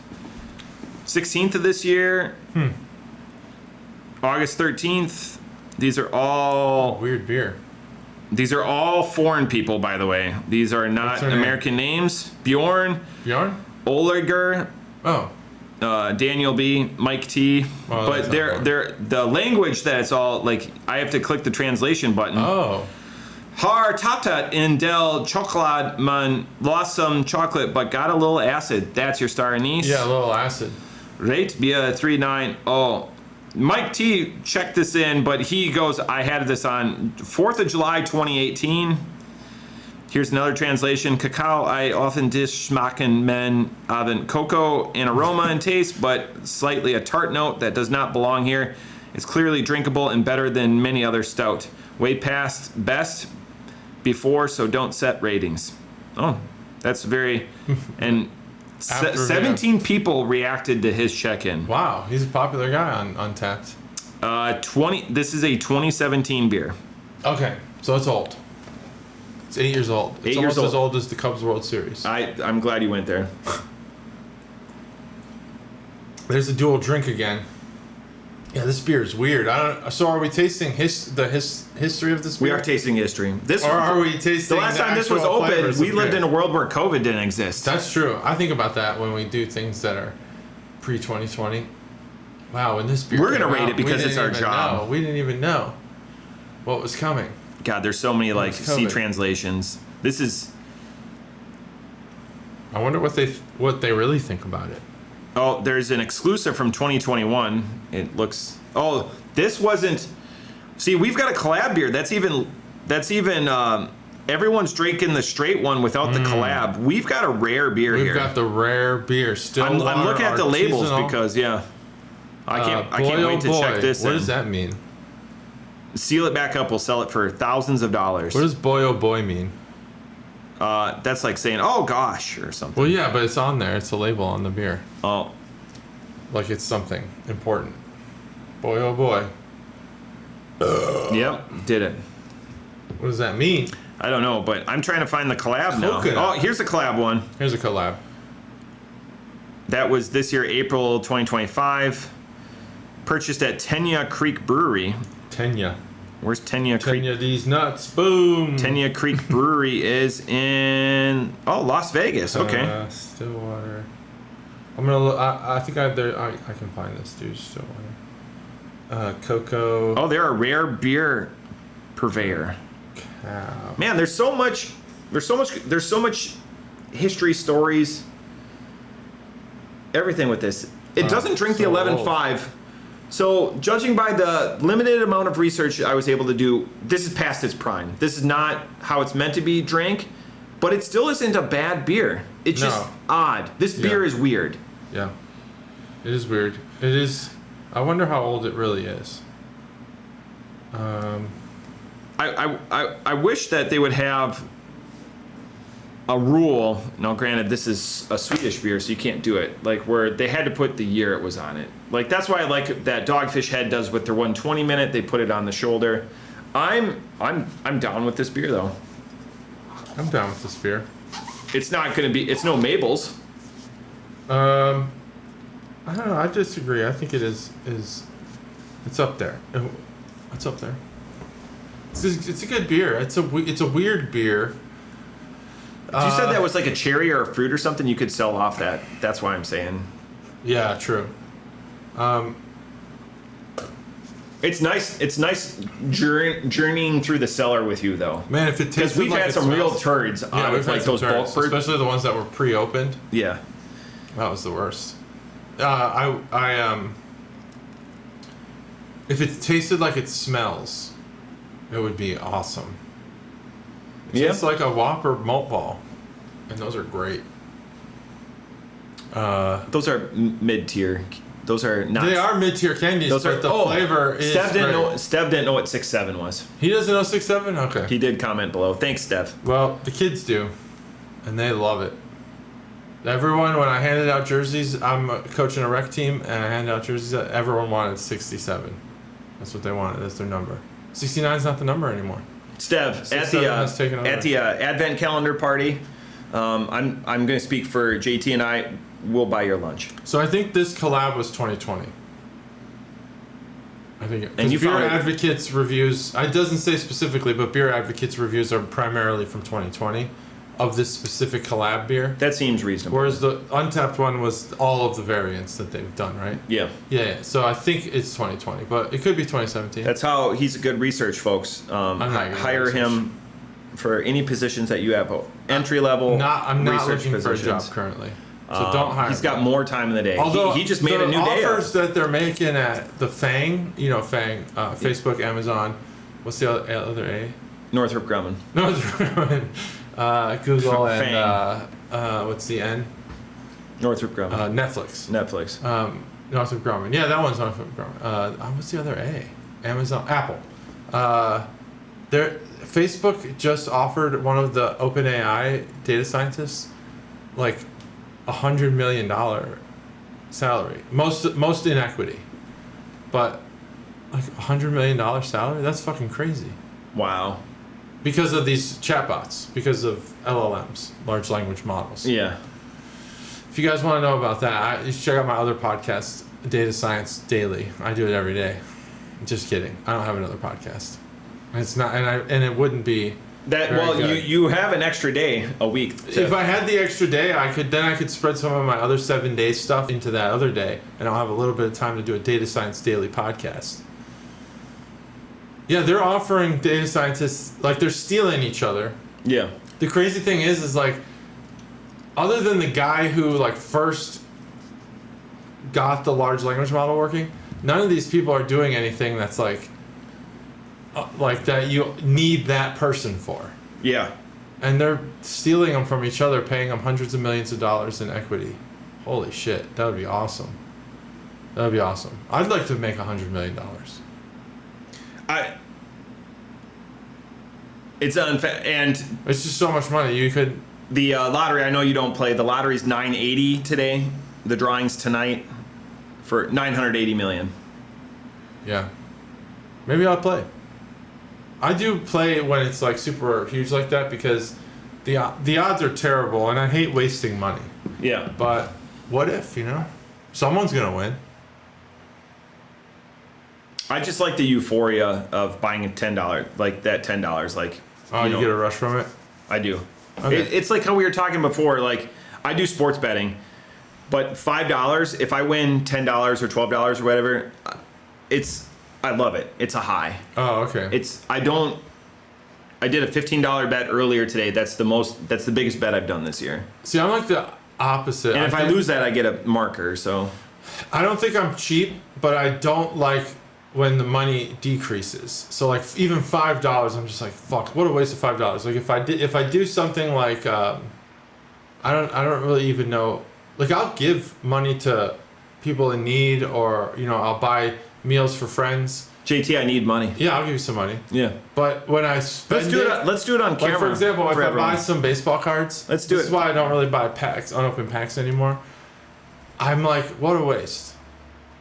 16th of this year. August 13th. These are all weird beer. These are all foreign people, by the way. These are not American names. Bjorn, Oliger, Daniel B, Mike T. But they're the language that it's all like. I have to click the translation button. Har tatat in del chocolate man lost some chocolate but got a little acid. That's your star anise. Yeah, a little acid. Rate Bia 39. Mike T checked this in, but he goes, I had this on 4th of July 2018. Here's another translation. Cacao I often dish schmacken men avon cocoa in aroma and taste, but slightly a tart note that does not belong here. It's clearly drinkable and better than many other stout. Way past best before, so don't set ratings. Oh, that's very... And 17 people reacted to his check-in. Wow, he's a popular guy on Untappd. This is a 2017 beer. Okay, so it's old. It's 8 years old. It's almost as old as the Cubs World Series. I'm glad you went there. There's a dual drink again. Yeah, this beer is weird. So are we tasting the history of this beer? We are tasting history. Or are we tasting the last time this was open, we lived in a world where COVID didn't exist. That's true. I think about that when we do things that are pre-2020. Wow, when this beer we're gonna rate it because it's our job. We didn't even know what was coming. God, there's so many C translations. This is. I wonder what they really think about it. Oh, there's an exclusive from 2021. It looks. Oh, this wasn't. See, we've got a collab beer. That's even. Everyone's drinking the straight one without the collab. We've got a rare beer here. We've got the rare beer. Stillwater I'm looking at the labels because I can't wait to check this. What does that mean? Seal it back up. We'll sell it for thousands of dollars. What does boy oh boy mean? That's like saying, oh gosh, or something. Well, yeah, but it's on there. It's a label on the beer. Oh. Like it's something important. Boy, oh boy. Yep, did it. What does that mean? I don't know, but I'm trying to find the collab now. Oh, here's a collab one. Here's a collab. That was this year, April 2025. Purchased at Tenya Creek Brewery. Tenya. Where's Tenya Creek? Tenya these nuts. Boom. Tenya Creek Brewery is in Las Vegas. Okay. Stillwater. I'm gonna look. I think I have their. I can find this dude. Stillwater. Cocoa. Oh, they're a rare beer purveyor. Cow. Man, there's so much history, stories, everything with this. It doesn't drink the 11.5. So, judging by the limited amount of research I was able to do, this is past its prime. This is not how it's meant to be drank, but it still isn't a bad beer. It's just odd. This beer is weird. Yeah. It is weird. It is. I wonder how old it really is. I wish that they would have a rule. Now, granted, this is a Swedish beer, so you can't do it. Like where they had to put the year it was on it. Like that's why I like that Dogfish Head does with their 120 minute. They put it on the shoulder. I'm down with this beer though. I'm down with this beer. It's not gonna be. It's no Mabel's. I don't know. I disagree. I think it is. It's up there. It's up there. It's a good beer. It's a weird beer. You said that was like a cherry or a fruit or something. You could sell off that. That's why I'm saying. Yeah, true. It's nice. It's nice journeying through the cellar with you, though. Man, if it tastes because we've had some real turds on we've like had those turds, bulk especially the ones that were pre-opened. Yeah, that was the worst. If it tasted like it smells, it would be awesome. It's like a Whopper malt ball, and those are great. Those are mid-tier. Those are not. They are mid-tier candies, but the flavor is Stev didn't know what 6-7 was. He doesn't know 6-7? Okay. He did comment below. Thanks, Stev. Well, the kids do, and they love it. Everyone, when I handed out jerseys, I'm coaching a rec team, and I handed out jerseys, everyone wanted 67. That's what they wanted. That's their number. 69 is not the number anymore. Stev, at the Advent calendar party, I'm going to speak for JT and I. We'll buy your lunch. So I think this collab was 2020. I think. And you Beer Advocates reviews. It doesn't say specifically, but Beer Advocates reviews are primarily from 2020 of this specific collab beer. That seems reasonable. Whereas the Untapped one was all of the variants that they've done, right? Yeah. Yeah. So I think it's 2020, but it could be 2017. That's how he's a good research, folks. Hire him for any positions that you have. Entry level. I'm not looking positions. for a job currently. So don't hire. He's got more time in the day. Although he just made a new day. The offers that they're making at the Fang, Facebook, Amazon, what's the other A? Northrop Grumman. Northrop Grumman, Google, and what's the N? Northrop Grumman. Netflix. Northrop Grumman. Yeah, that one's Northrop Grumman. What's the other A? Amazon, Apple. Facebook just offered one of the OpenAI data scientists like $100 million salary, most in equity, but like $100 million salary. That's fucking crazy. Wow. Because of these chatbots, because of LLMs, large language models. Yeah. If you guys want to know about that, you should check out my other podcast, Data Science Daily. I do it every day. Just kidding. I don't have another podcast. It's not, and it wouldn't be. You have an extra day a week. If I had the extra day, I could spread some of my other 7-day stuff into that other day, and I'll have a little bit of time to do a Data Science Daily podcast. Yeah, they're offering data scientists, like they're stealing each other. Yeah. The crazy thing is like, other than the guy who like first got the large language model working, none of these people are doing anything that's like that you need that person for. Yeah. And they're stealing them from each other, paying them hundreds of millions of dollars in equity. Holy shit, that would be awesome. That would be awesome. I'd like to make $100 million. It's unfair, and it's just so much money. You could. The lottery, I know you don't play. The lottery's $980 today. The drawing's tonight for $980 million. Yeah. Maybe I'll play. I do play when it's like super huge like that because the odds are terrible and I hate wasting money. Yeah. But what if, someone's going to win? I just like the euphoria of buying a $10, like that $10. Like, you get a rush from it? I do. Okay. It's like how we were talking before. Like, I do sports betting, but $5, if I win $10 or $12 or whatever, I love it. It's a high. Oh, okay. I did a $15 bet earlier today. That's the biggest bet I've done this year. See, I'm like the opposite. And if I lose that, I get a marker, so. I don't think I'm cheap, but I don't like when the money decreases. So like even $5, I'm just like, fuck, what a waste of $5. Like if I do something like I don't really even know. Like I'll give money to people in need, or I'll buy meals for friends. JT, I need money. Yeah, I'll give you some money. Yeah. But when I spend let's do it on camera. Like for example, if I buy some baseball cards, this is why I don't really buy unopened packs anymore. I'm like, what a waste.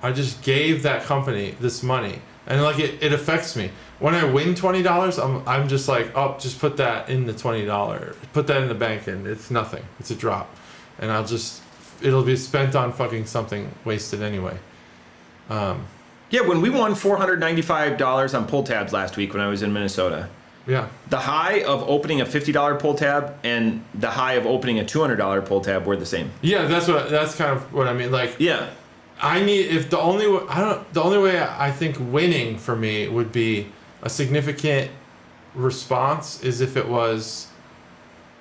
I just gave that company this money, and like it affects me. When I win $20, I'm just like, oh, just put that in the $20, put that in the bank, and it's nothing. It's a drop, and it'll be spent on fucking something wasted anyway. Yeah, when we won $495 on pull tabs last week when I was in Minnesota. Yeah. The high of opening a $50 pull tab and the high of opening a $200 pull tab were the same. Yeah, that's kind of what I mean. Like, yeah, the only way I think winning for me would be a significant response is if it was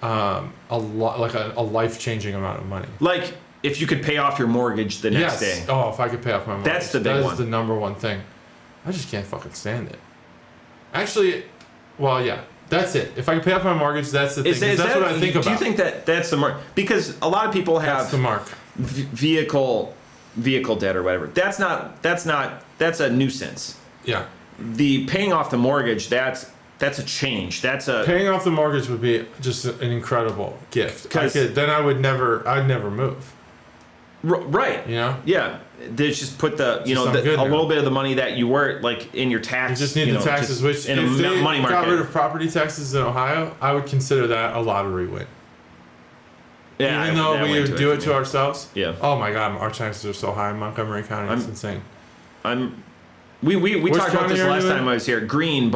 a life-changing amount of money. Like if you could pay off your mortgage the next day. Oh, if I could pay off my mortgage. That's the big one. That is the number one thing. I just can't fucking stand it. Actually, well, yeah, that's it. If I could pay off my mortgage, that's the thing. That's what I think about. Do you think that's the mark? Because a lot of people have that's the mark. Vehicle debt or whatever. That's a nuisance. Yeah. The paying off the mortgage, that's a change. Paying off the mortgage would be just an incredible gift. Then I'd never move. Right. You know? Yeah. They just put a little bit of the money that you were like in your tax. You just need the taxes, which in if they money market. got rid of property taxes in Ohio, I would consider that a lottery win. Yeah, even though we do it to ourselves. Yeah. Oh my God, our taxes are so high in Montgomery County. It's insane. We talked about this last time I was here. Green.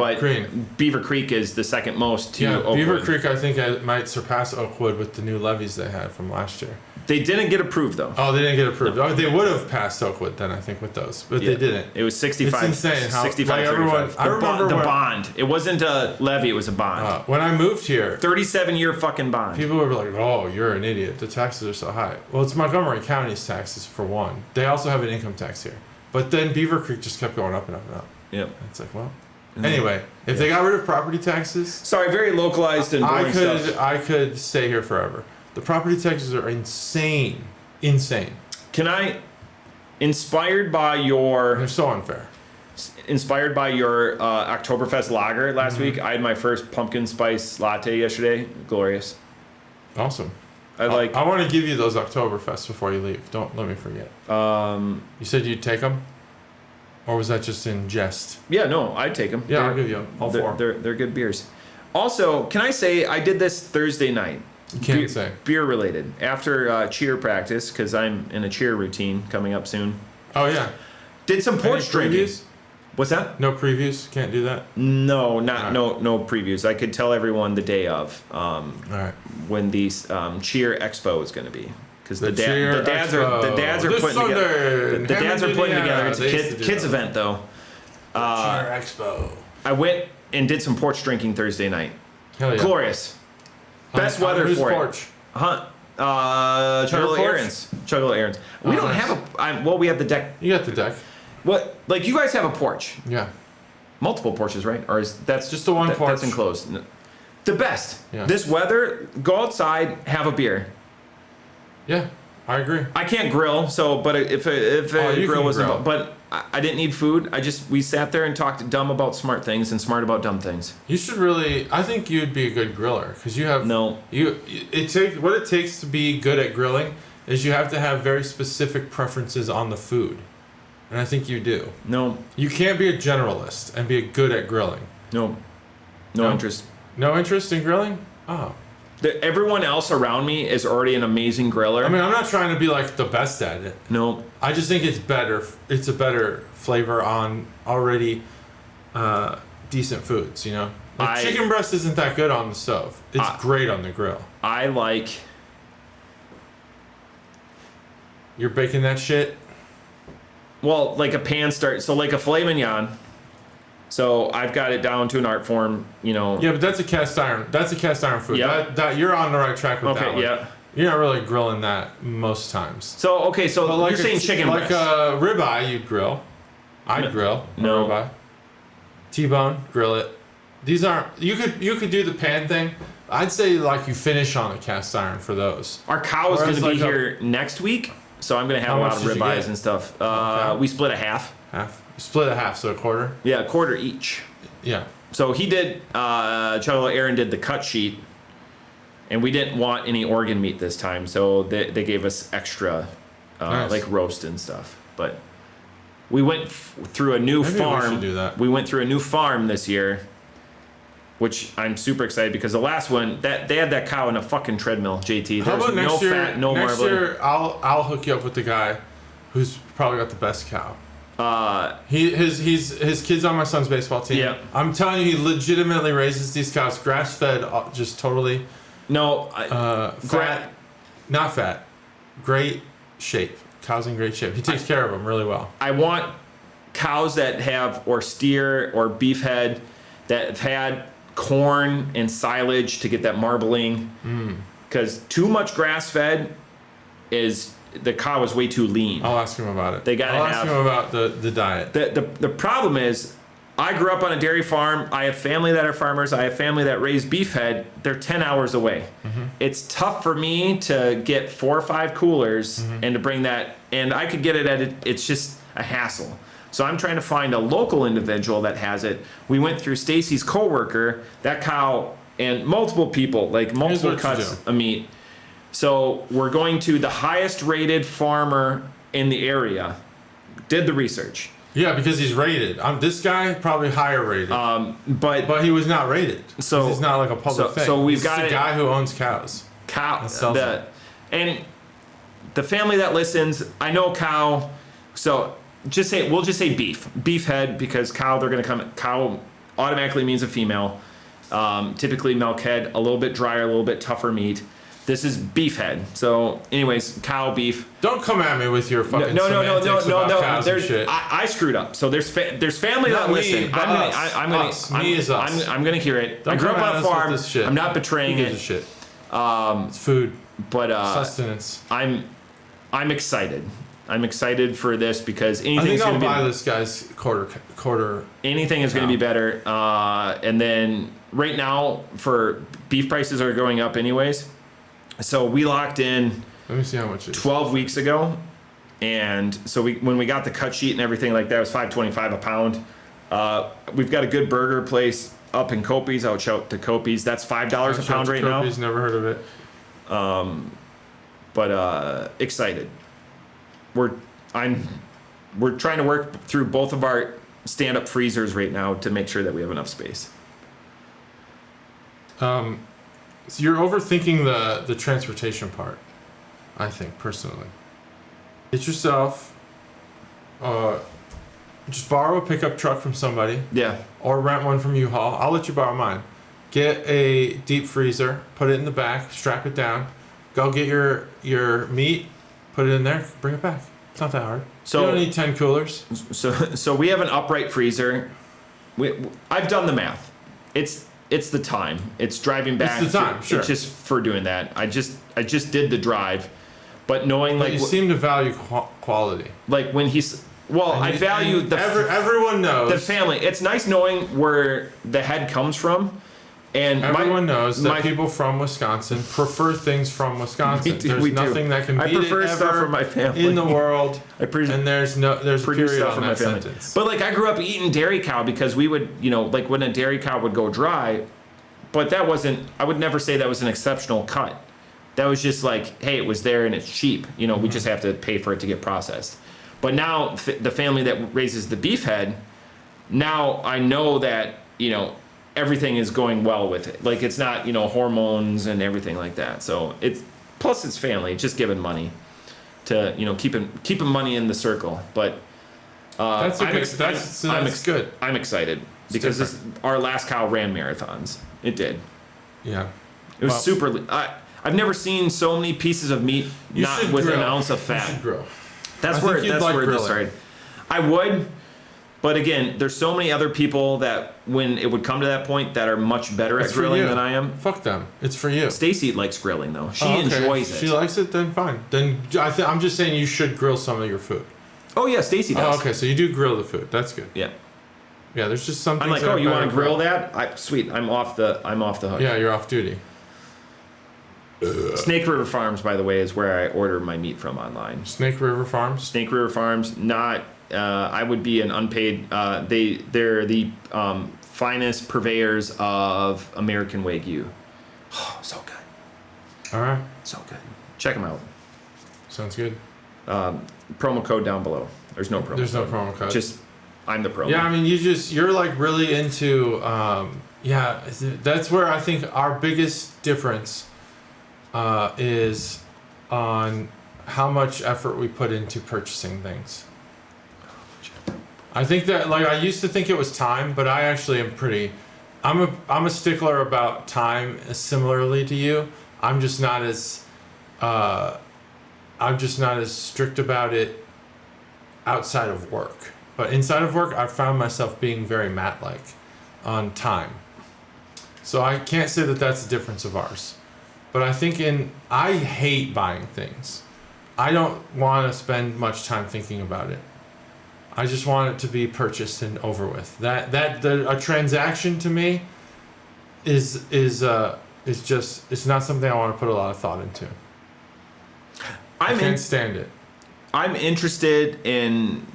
Beaver Creek is the second most to Oakwood. Beaver Creek, I think, might surpass Oakwood with the new levies they had from last year. They didn't get approved though. Oh, they didn't get approved. No. Oh, they would have passed Oakwood then, I think, with those, but they didn't. It was 65. It's insane how 65. everyone. I remember the bond. It wasn't a levy. It was a bond. When I moved here, 37-year fucking bond. People were like, "Oh, you're an idiot. The taxes are so high." Well, it's Montgomery County's taxes for one. They also have an income tax here, but then Beaver Creek just kept going up and up and up. Yep. It's like, well. Anyway, if they got rid of property taxes, sorry, very localized and boring stuff. I could stay here forever. The property taxes are insane. Can I, inspired by your... They're so unfair. Inspired by your Oktoberfest lager last week, I had my first pumpkin spice latte yesterday. Glorious. Awesome. I want to give you those Oktoberfests before you leave. Don't let me forget. You said you'd take them? Or was that just in jest? Yeah, no, I'd take them. Yeah, I'll give you all four. They're good beers. Also, can I say I did this Thursday night? You can't say. Beer related. After cheer practice, because I'm in a cheer routine coming up soon. Oh, yeah. Did some porch drinking. Previews? What's that? No previews? Can't do that? No, no previews. I could tell everyone the day of all right. when the cheer expo is going to to because the dads are putting together. It's a kids event though. Cheer expo. I went and did some porch drinking Thursday night. Hell yeah. Glorious. Best weather for porch? Chuggle Aaron's. We don't have we have the deck. You got the deck. What? Like you guys have a porch? Yeah. Multiple porches, right? Or is that's just the one porch? That's enclosed. The best. Yeah. This weather, go outside, have a beer. Yeah, I agree. I can't grill, but if a grill was involved, but I didn't need food. We sat there and talked dumb about smart things and smart about dumb things. You should really. I think you'd be a good griller because you have what it takes to be good at grilling is you have to have very specific preferences on the food, and I think you do. No, you can't be a generalist and be good at grilling. No interest. No interest in grilling? Oh. Everyone else around me is already an amazing griller. I mean, I'm not trying to be like the best at it. No. I just think it's better. It's a better flavor on already decent foods, you know? Like chicken breast isn't that good on the stove. It's great on the grill. You're baking that shit? Well, like a pan start. So like a filet mignon. So I've got it down to an art form, you know. Yeah, but that's a cast iron. That's a cast iron food. Yeah. That you're on the right track with that one. Yeah. You're not really grilling that most times. So you're saying chicken breast. Like a ribeye, you'd grill. I'd grill a ribeye. T-bone, grill it. These aren't. You could do the pan thing. I'd say like you finish on a cast iron for those. Our cow is going to be here next week, so I'm going to have a lot of ribeyes and stuff. We split a half. Split a half, so a quarter? Yeah, a quarter each. Yeah. So he did, Aaron did the cut sheet, and we didn't want any organ meat this time, so they gave us extra, nice. Like roast and stuff. But we went through a new farm. We should do that. We went through a new farm this year, which I'm super excited because the last one, they had that cow in a fucking treadmill, JT. How about fat, no next marbling. year, I'll hook you up with the guy who's probably got the best cow. His kid's on my son's baseball team. Yeah. I'm telling you, he legitimately raises these cows, grass fed, just totally. No, Fat, not fat, great shape. Cows in great shape. He takes care of them really well. I want cows that have, or steer or beef head that have had corn and silage to get that marbling. Because too much grass fed the cow is way too lean. I'll ask him about it. I'll ask him about the diet. The problem is, I grew up on a dairy farm. I have family that are farmers. I have family that raise beef head. They're 10 hours away. It's tough for me to get 4 or 5 coolers and to bring that. And I could get it it's just a hassle. So I'm trying to find a local individual that has it. We went through Stacy's coworker, that cow, and multiple people, like multiple cuts of meat. So we're going to the highest rated farmer in the area. Did the research. Yeah, because he's rated. This guy probably higher rated. But he was not rated. So he's not like a public thing. So we've He's got a guy who owns cows. And the family that listens, I know cow. So we'll just say beef head, because cow automatically means a female. Typically milk head, a little bit drier, a little bit tougher meat. This is beef head. So, anyways, cow beef. Don't come at me with your fucking no. cows and shit. I screwed up. So there's family that listen. I'm gonna hear it. I grew up on a farm. I'm not betraying it. Shit. It's food. But sustenance. I'm excited. I'm excited for this because anything's going to be. I'll buy this guy's quarter. Anything is going to be better. And then right now, for beef prices are going up anyways. So we locked in. Let me see how much it is. 12 weeks ago, and so when we got the cut sheet and everything like that, it was $5.25 a pound. We've got a good burger place up in Copies. I'll shout to Copies. That's $5 a pound right now. Copies, never heard of it. But excited. We're trying to work through both of our stand-up freezers right now to make sure that we have enough space. So you're overthinking the transportation part, I think, personally. Get yourself, just borrow a pickup truck from somebody. Yeah. Or rent one from U-Haul. I'll let you borrow mine. Get a deep freezer, put it in the back, strap it down. Go get your meat, put it in there, bring it back. It's not that hard. So you don't need 10 coolers. So we have an upright freezer. I've done the math. It's the time. It's driving back. It's the time, sure. It's just for doing that. I just did the drive, but knowing you seem to value quality. Like when I value everyone knows the family. It's nice knowing where the head comes from, and everyone knows that people from Wisconsin prefer things from Wisconsin. There's nothing that can beat it ever stuff from my family in the world. And there's a period on that sentence. But like I grew up eating dairy cow because we would, like when a dairy cow would go dry, but that wasn't. I would never say that was an exceptional cut. That was just like, hey, it was there and it's cheap. We just have to pay for it to get processed. But now the family that raises the beef head, now I know that everything is going well with it. Like it's not hormones and everything like that. So it's family. It's just giving money to keeping money in the circle. But that's good. I'm excited because our last cow ran marathons. It did. Yeah. It was super. I've never seen so many pieces of meat not with an ounce of fat. You should grill. That's where this started. I would, but again, there's so many other people that when it would come to that point that are much better at grilling than I am. Fuck them. It's for you. Stacy likes grilling though. She enjoys it. She likes it, then fine. Then I'm just saying you should grill some of your food. Oh yeah, Stacy does. Oh, okay, so you do grill the food. That's good. Yeah. Yeah, there's just some things. I'm like, oh, you want to grill that? Sweet. I'm off the hook. Yeah, you're off duty. Snake River Farms, by the way, is where I order my meat from online. Snake River Farms? Snake River Farms, not, I would be an unpaid, they're the finest purveyors of American Wagyu. Oh, so good. All right. So good. Check them out. Sounds good. Promo code down below. There's no promo There's code. no promo code. Just, I'm the promo. Yeah, I mean, you're like really into, that's where I think our biggest difference is on how much effort we put into purchasing things. I think that like I used to think it was time, but I actually am pretty. I'm a stickler about time, similarly to you. I'm just not as strict about it outside of work. But inside of work, I've found myself being very Matt-like on time. So I can't say that that's a difference of ours. But I think I hate buying things. I don't want to spend much time thinking about it. I just want it to be purchased and over with. A transaction to me is just, it's not something I want to put a lot of thought into. I can't stand it. I'm interested in.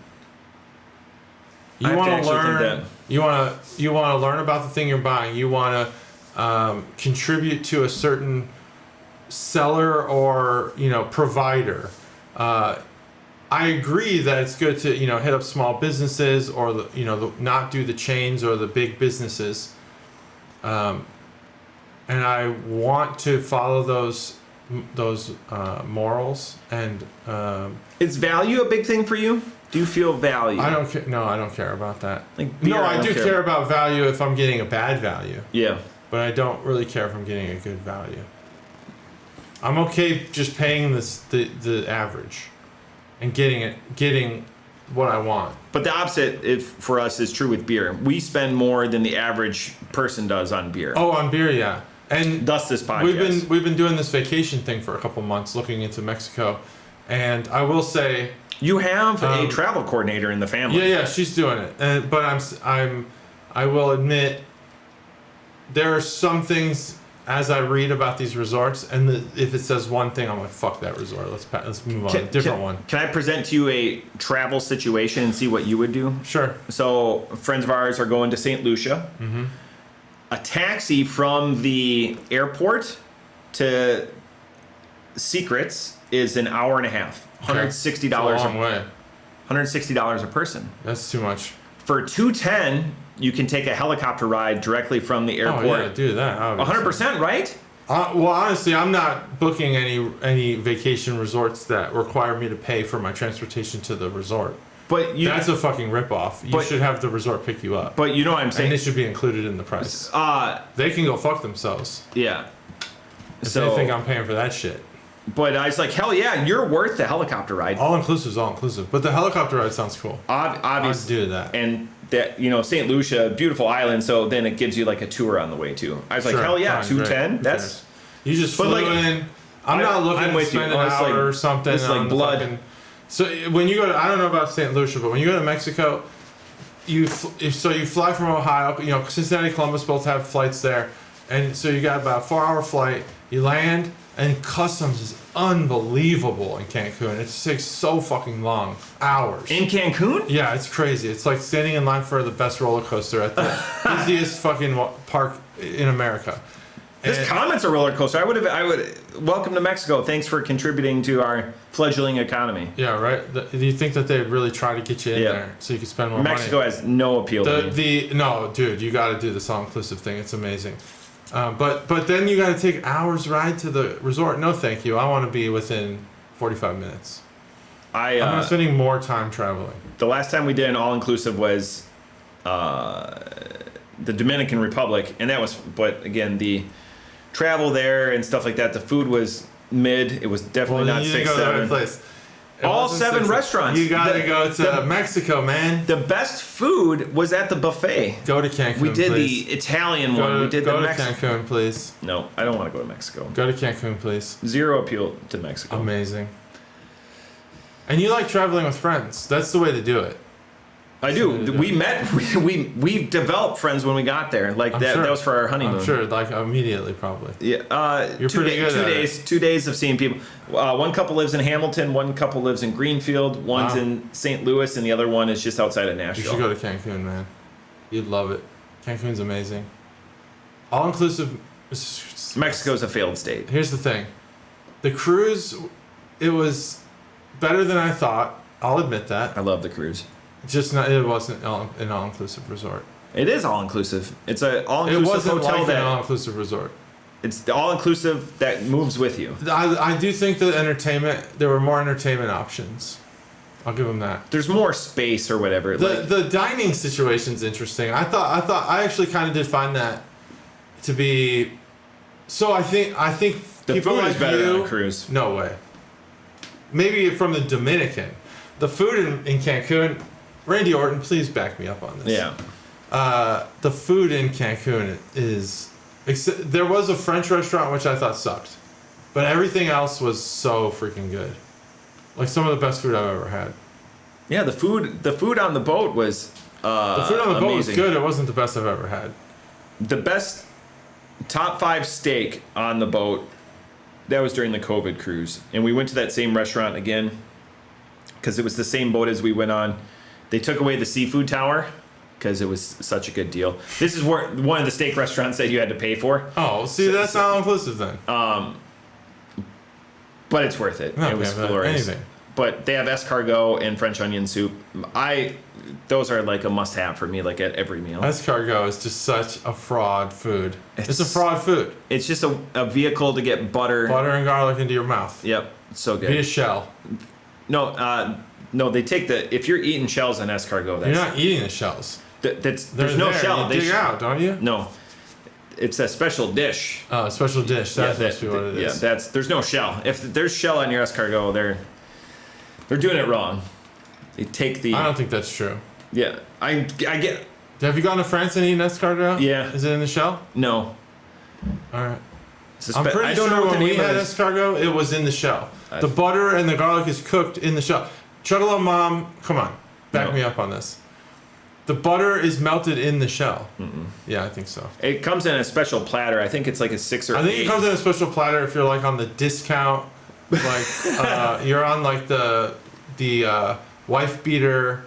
You want to learn. You want to learn about the thing you're buying. You want to contribute to a certain seller or provider. I agree that it's good to hit up small businesses or not do the chains or the big businesses. And I want to follow those morals and. Is value a big thing for you? Do you feel value? I don't care. No, I don't care about that. Like beer, I do care about value if I'm getting a bad value. Yeah. But I don't really care if I'm getting a good value. I'm okay just paying the average, and getting what I want. But the opposite for us is true with beer. We spend more than the average person does on beer. Oh, on beer, yeah. And thus this podcast. We've been doing this vacation thing for a couple months, looking into Mexico, and I will say. You have a travel coordinator in the family. Yeah, she's doing it. But I will admit, there are some things as I read about these resorts, and if it says one thing, I'm like, fuck that resort. Let's move on. Different one. Can I present to you a travel situation and see what you would do? Sure. So friends of ours are going to St. Lucia. Mm-hmm. A taxi from the airport to Secrets is an hour and a half. $160. That's a long way. $160 a person. That's too much. For $210, you can take a helicopter ride directly from the airport. Oh yeah, do that. Obviously. 100%, right? Well, honestly, I'm not booking any vacation resorts that require me to pay for my transportation to the resort. But that's a fucking ripoff. You should have the resort pick you up. But you know what I'm saying? And it should be included in the price. They can go fuck themselves. Yeah. If they think I'm paying for that shit. But I was like, hell yeah, you're worth the helicopter ride. All inclusive is all inclusive. But the helicopter ride sounds cool. Obviously. I'd do that. And that, St. Lucia, beautiful island, so then it gives you like a tour on the way too. I was like, hell yeah, $210? That's. You just flew in. I'm not looking to spend an hour or something. It's like blood. So when you go to, I don't know about St. Lucia, but when you go to Mexico, you fly from Ohio. Cincinnati, Columbus both have flights there, and so you got about a 4-hour flight. You land. And customs is unbelievable in Cancun. It takes so fucking long. Hours. In Cancun? Yeah, it's crazy. It's like standing in line for the best roller coaster at the busiest fucking park in America. This comment's a roller coaster. I would welcome to Mexico. Thanks for contributing to our fledgling economy. Yeah, right. Do you think that they'd really try to get you in there so you can spend more money? Mexico has no appeal to me. No, dude, you got to do this all-inclusive thing. It's amazing. But then you got to take hours ride to the resort. No, thank you. I want to be within 45 minutes. I'm spending more time traveling. The last time we did an all-inclusive was the Dominican Republic, and that was, but again, the travel there and stuff like that, the food was mid. It was definitely not 6, 7. Place. All 7 restaurants. You got to go to Mexico, man. The best food was at the buffet. Go to Cancun, We did please. The Italian one. We did go to Cancun, please. No, I don't want to go to Mexico. Go to Cancun, please. Zero appeal to Mexico. Amazing. And you like traveling with friends. That's the way to do it. I do. We developed friends when we got there. Like that was for our honeymoon. I'm sure, like immediately, probably. Yeah. You're pretty good at it. 2 days of seeing people. One couple lives in Hamilton. One couple lives in Greenfield. One's in St. Louis, and the other one is just outside of Nashville. You should go to Cancun, man. You'd love it. Cancun's amazing. All inclusive. Mexico's a failed state. Here's the thing. The cruise, it was better than I thought. I'll admit that. I love the cruise. It wasn't an all-inclusive resort. It is all-inclusive. It's an all-inclusive hotel. It wasn't like an all-inclusive resort. It's the all-inclusive that moves with you. I do think that there were more entertainment options. I'll give them that. There's more space or whatever. The dining situation's interesting. I actually kind of did find that to be. So I think the people food like is better you, on a cruise. No way. Maybe from the Dominican, the food in Cancun. Randy Orton, please back me up on this. Yeah. The food in Cancun is. There was a French restaurant which I thought sucked, but everything else was so freaking good. Like some of the best food I've ever had. Yeah, the food on the boat was the food on the boat was amazing. good. It wasn't the best I've ever had. The best top 5 steak on the boat. That was during the COVID cruise, and we went to that same restaurant again because it was the same boat as we went on. They took away the seafood tower because it was such a good deal. This is one of the steak restaurants that you had to pay for. Oh, see, that's not inclusive then. But it's worth it. Okay, it was glorious. anything. But they have escargot and French onion soup. Those are like a must-have for me, like at every meal. Escargot is just such a fraud food. It's a fraud food. It's just a vehicle to get butter. Butter and garlic into your mouth. Yep, it's so good. Via shell. No, they take if you're eating shells on escargot, You're not eating the shells. There's no shell. You dig out, don't you? No, it's a special dish. Oh, a special dish. That's supposed to be what it is. Yeah, there's no shell. If there's shell on your escargot, they're doing it wrong. They take the. I don't think that's true. Yeah, I get. Have you gone to France and eaten escargot? Yeah. Is it in the shell? No. All right. I'm pretty I don't sure know what when the we name had of this. escargot, it was in the shell. The butter and the garlic is cooked in the shell. Chuggalo Mom, come on, back me up on this. The butter is melted in the shell. Mm-mm. Yeah, I think so. It comes in a special platter. I think it's like a 6 or 8. I think it comes in a special platter if you're like on the discount, like you're on like the wife beater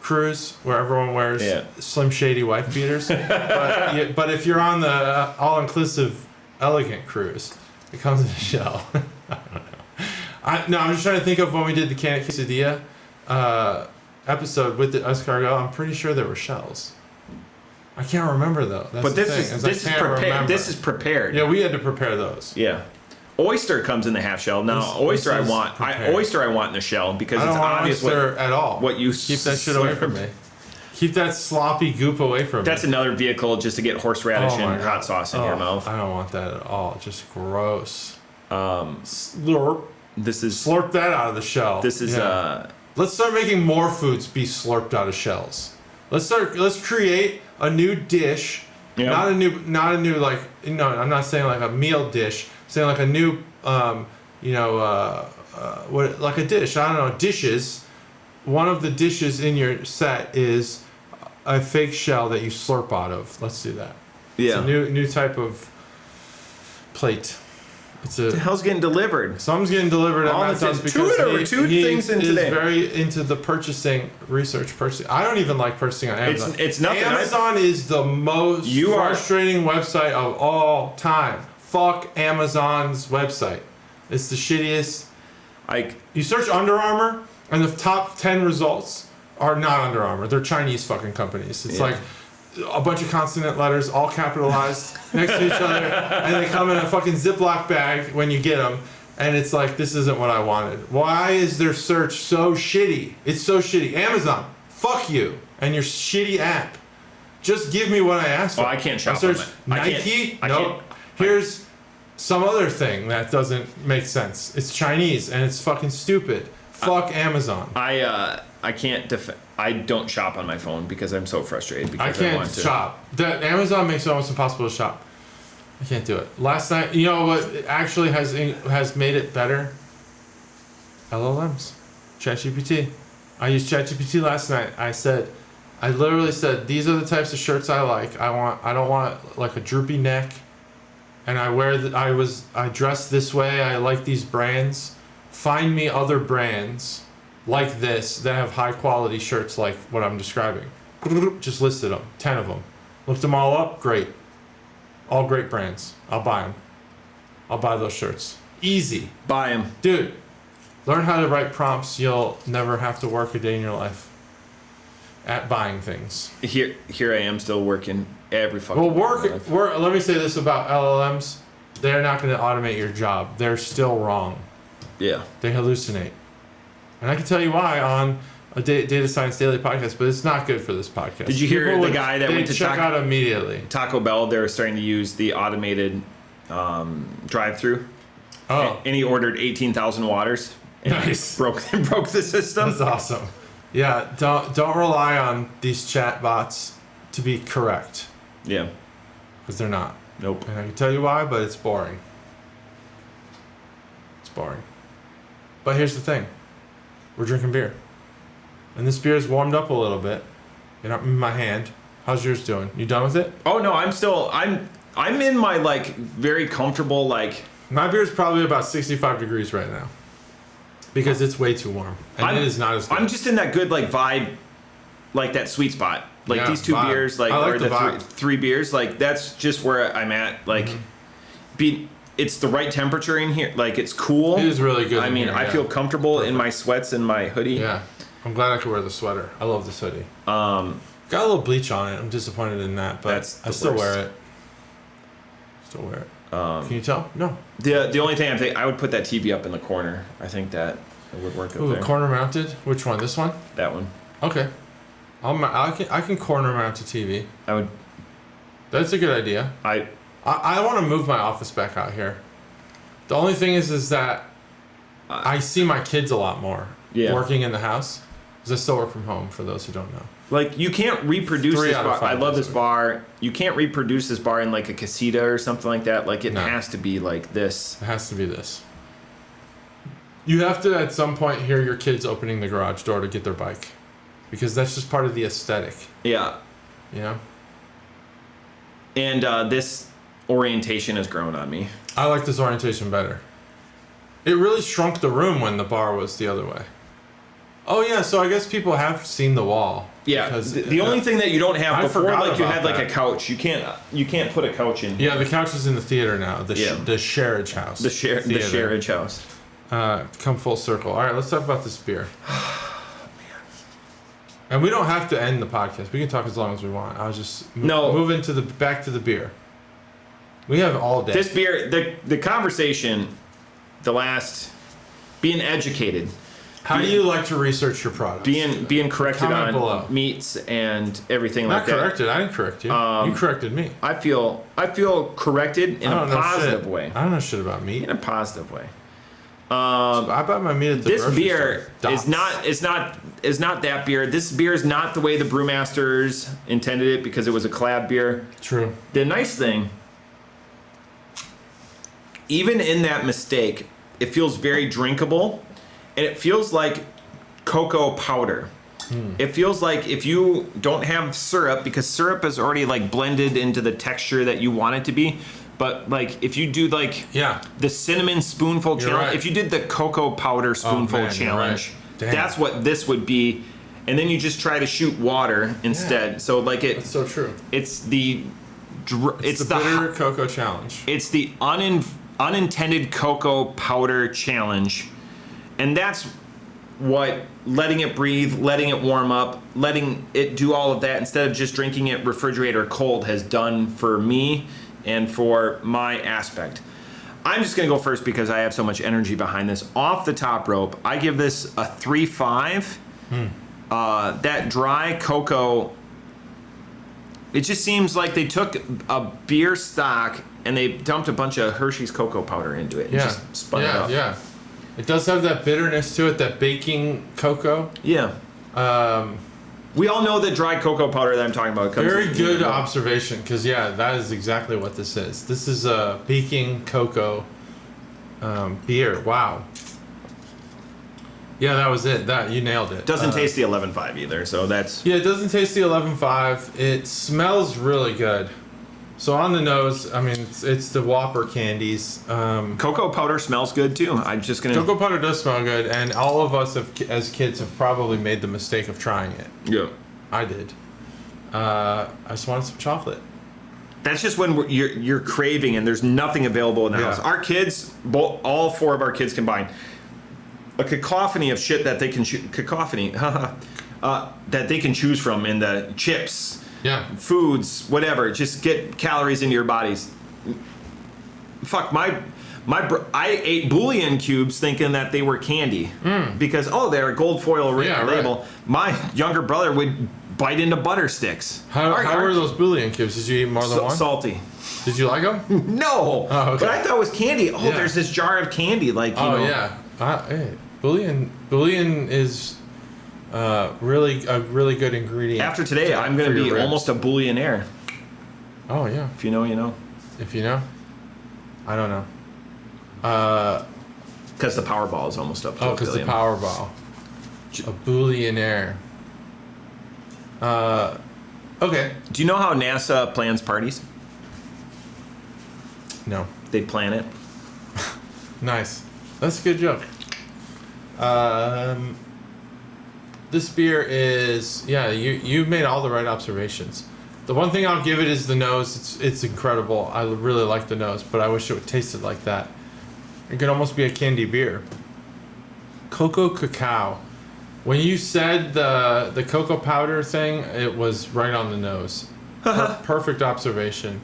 cruise where everyone wears Slim Shady wife beaters. but if you're on the all-inclusive elegant cruise, it comes in a shell. I don't know. I'm just trying to think of when we did the can quesadilla episode with the escargot. I'm pretty sure there were shells. I can't remember though. That's but the this thing, is prepared. This is prepared. Yeah, we had to prepare those. Yeah. Oyster comes in the half shell. Now, oyster I want in the shell because it's obvious at all. What you keep that shit away from me. Keep that sloppy goop away from me. That's another vehicle just to get horseradish and hot sauce in your mouth. I don't want that at all. Just gross. Slurp. Slurp that out of the shell. This is Let's start making more foods be slurped out of shells. Let's create a new dish. Yep. Not a new like I'm not saying like a meal dish. I'm saying like a new like a dish. I don't know, dishes. One of the dishes in your set is a fake shell that you slurp out of. Let's do that. Yeah. It's a new type of plate. What the hell's getting delivered? Something's getting delivered at Matt's house because he things in is today. very into the purchasing. I don't even like purchasing on Amazon. It's nothing. Amazon is the most frustrating website of all time. Fuck Amazon's website. It's the shittiest. You search Under Armour and the top 10 results are not Under Armour. They're Chinese fucking companies. It's like a bunch of consonant letters, all capitalized, next to each other, and they come in a fucking Ziploc bag when you get them, and it's like, this isn't what I wanted. Why is their search so shitty? It's so shitty. Amazon, fuck you and your shitty app. Just give me what I asked for. I can't shop on it. Nike? Nope. Here's some other thing that doesn't make sense. It's Chinese, and it's fucking stupid. Fuck Amazon. I can't I don't shop on my phone because I'm so frustrated because I want to shop. Amazon makes it almost impossible to shop. I can't do it. Last night, you know what actually has made it better? LLMs. ChatGPT. I used ChatGPT last night. I literally said, these are the types of shirts I like. I don't want like a droopy neck, and I dress this way. I like these brands. Find me other brands like this that have high quality shirts like what I'm describing. Just listed them, 10 of them. Looked them all up, great. All great brands. I'll buy them. I'll buy those shirts. Easy. Buy them. Dude, learn how to write prompts. You'll never have to work a day in your life at buying things. Here I am still working every fucking day. Well, let me say this about LLMs. They're not going to automate your job. They're still wrong. Yeah. They hallucinate. And I can tell you why on a Data Science Daily podcast, but it's not good for this podcast. Did you hear the guy that went to check out immediately? Taco Bell, they're starting to use the automated drive-through. Oh. And he ordered 18,000 waters. And Nice. broke the system. That's awesome. Yeah, don't rely on these chat bots to be correct. Yeah. Because they're not. Nope. And I can tell you why, but it's boring. It's boring. But here's the thing. We're drinking beer. And this beer is warmed up a little bit. You know, in my hand. How's yours doing? You done with it? Oh no, I'm in my like very comfortable like. My beer is probably about 65 degrees right now. Because it's way too warm. And it is not as good. I'm just in that good like vibe, like that sweet spot. Like Yeah, these two vibe. beers, like, I like or the the vibe. three beers, like that's just where I'm at. Like, it's the right temperature in here. Like it's cool. It is really good. I in mean, here, I yeah. feel comfortable in Perfect. my sweats and my hoodie. Yeah. I'm glad I could wear the sweater. I love this hoodie. Got a little bleach on it. I'm disappointed in that, but That's the I still worst. wear it. Still wear it. Can you tell? No. The only thing I would put that TV up in the corner. I think that it would work up Ooh, there. corner mounted. Which one? This one? That one. Okay. I can corner mount a TV. I would. That's a good idea. I want to move my office back out here. The only thing is that I see my kids a lot more working in the house. Because I still work from home, for those who don't know. Like, you can't reproduce 3 this out of bar. 5 I love days this a week. bar. You can't reproduce this bar in like a casita or something like that. Like, it No. has to be like this. It has to be this. You have to, at some point, hear your kids opening the garage door to get their bike. Because that's just part of the aesthetic. Yeah. You know? And this orientation has grown on me. I like this orientation better. It really shrunk the room when the bar was the other way. Oh yeah, so I guess people have seen the wall. Yeah, because the only thing that you don't have I before, forgot like you about had like that. a couch. You can't put a couch in. Yeah, the couch is in the theater now. The Carriage House. The Carriage House. Come full circle. All right, let's talk about this beer. And we don't have to end the podcast. We can talk as long as we want. I was just move into back to the beer. We have all day. This beer, the conversation, the last, being educated. How do you like to research your products? Being corrected Comment on below. meats and everything Not like that. corrected. I didn't correct you. You corrected me. I feel corrected in I a don't know positive shit. way. I don't know shit about meat. In a positive way. I buy my meat at the This grocery beer store. is not that beer. This beer is not the way the brewmasters intended it because it was a collab beer. True. The nice thing, even in that mistake, it feels very drinkable, and it feels like cocoa powder. It feels like if you don't have syrup, because syrup is already like blended into the texture that you want it to be, but like if you do like the cinnamon spoonful You're challenge, right. if you did the cocoa powder spoonful man, you're challenge, right. Damn. that's what this would be, and then you just try to shoot water instead. Yeah. So like That's so true. it's the Bitter cocoa challenge. it's the unintended cocoa powder challenge, and that's what letting it breathe, letting it warm up, letting it do all of that instead of just drinking it refrigerator cold has done for me and for my aspect. I'm just gonna go first because I have so much energy behind this. Off the top rope, I give this a 3.5. That dry cocoa, it just seems like they took a beer stock and they dumped a bunch of Hershey's cocoa powder into it and just spun it up. Yeah. It does have that bitterness to it, that baking cocoa. Yeah. We all know the dry cocoa powder that I'm talking about. Comes Very good observation, because that is exactly what this is. This is a baking cocoa beer. Wow. Yeah, that was it. That you nailed it. Doesn't taste the 11.5 either, so that's... Yeah, it doesn't taste the 11.5. It smells really good. So on the nose, I mean, it's the Whopper candies. Cocoa powder smells good too. I'm just gonna... Cocoa powder does smell good, and all of us as kids have probably made the mistake of trying it. Yeah. I did. I just wanted some chocolate. That's just when you're craving and there's nothing available in the house. Our kids, all 4 of our kids combined, a cacophony of shit that they can that they can choose from in the chips, foods, whatever. Just get calories into your bodies. Fuck, my I ate bouillon cubes thinking that they were candy because they're a gold foil label. Right. My younger brother would bite into butter sticks. How were those bouillon cubes? Did you eat more than one? Salty. Did you like them? No. Oh, okay. But I thought it was candy. There's this jar of candy, like you know. Yeah. Hey, bouillon is really a really good ingredient. After today, I'm going to be almost a bouillionaire. Oh yeah. If you know, you know. If you know, I don't know. Because the Powerball is almost up to because the Powerball. A bouillionaire. Okay. Do you know how NASA plans parties? No. They plan it. Nice. That's a good joke. This beer is you made all the right observations. The one thing I'll give it is the nose. It's incredible. I really like the nose, but I wish it would tasted like that. It could almost be a candy beer. Cocoa Cacao. When you said the cocoa powder thing, it was right on the nose. Perfect observation.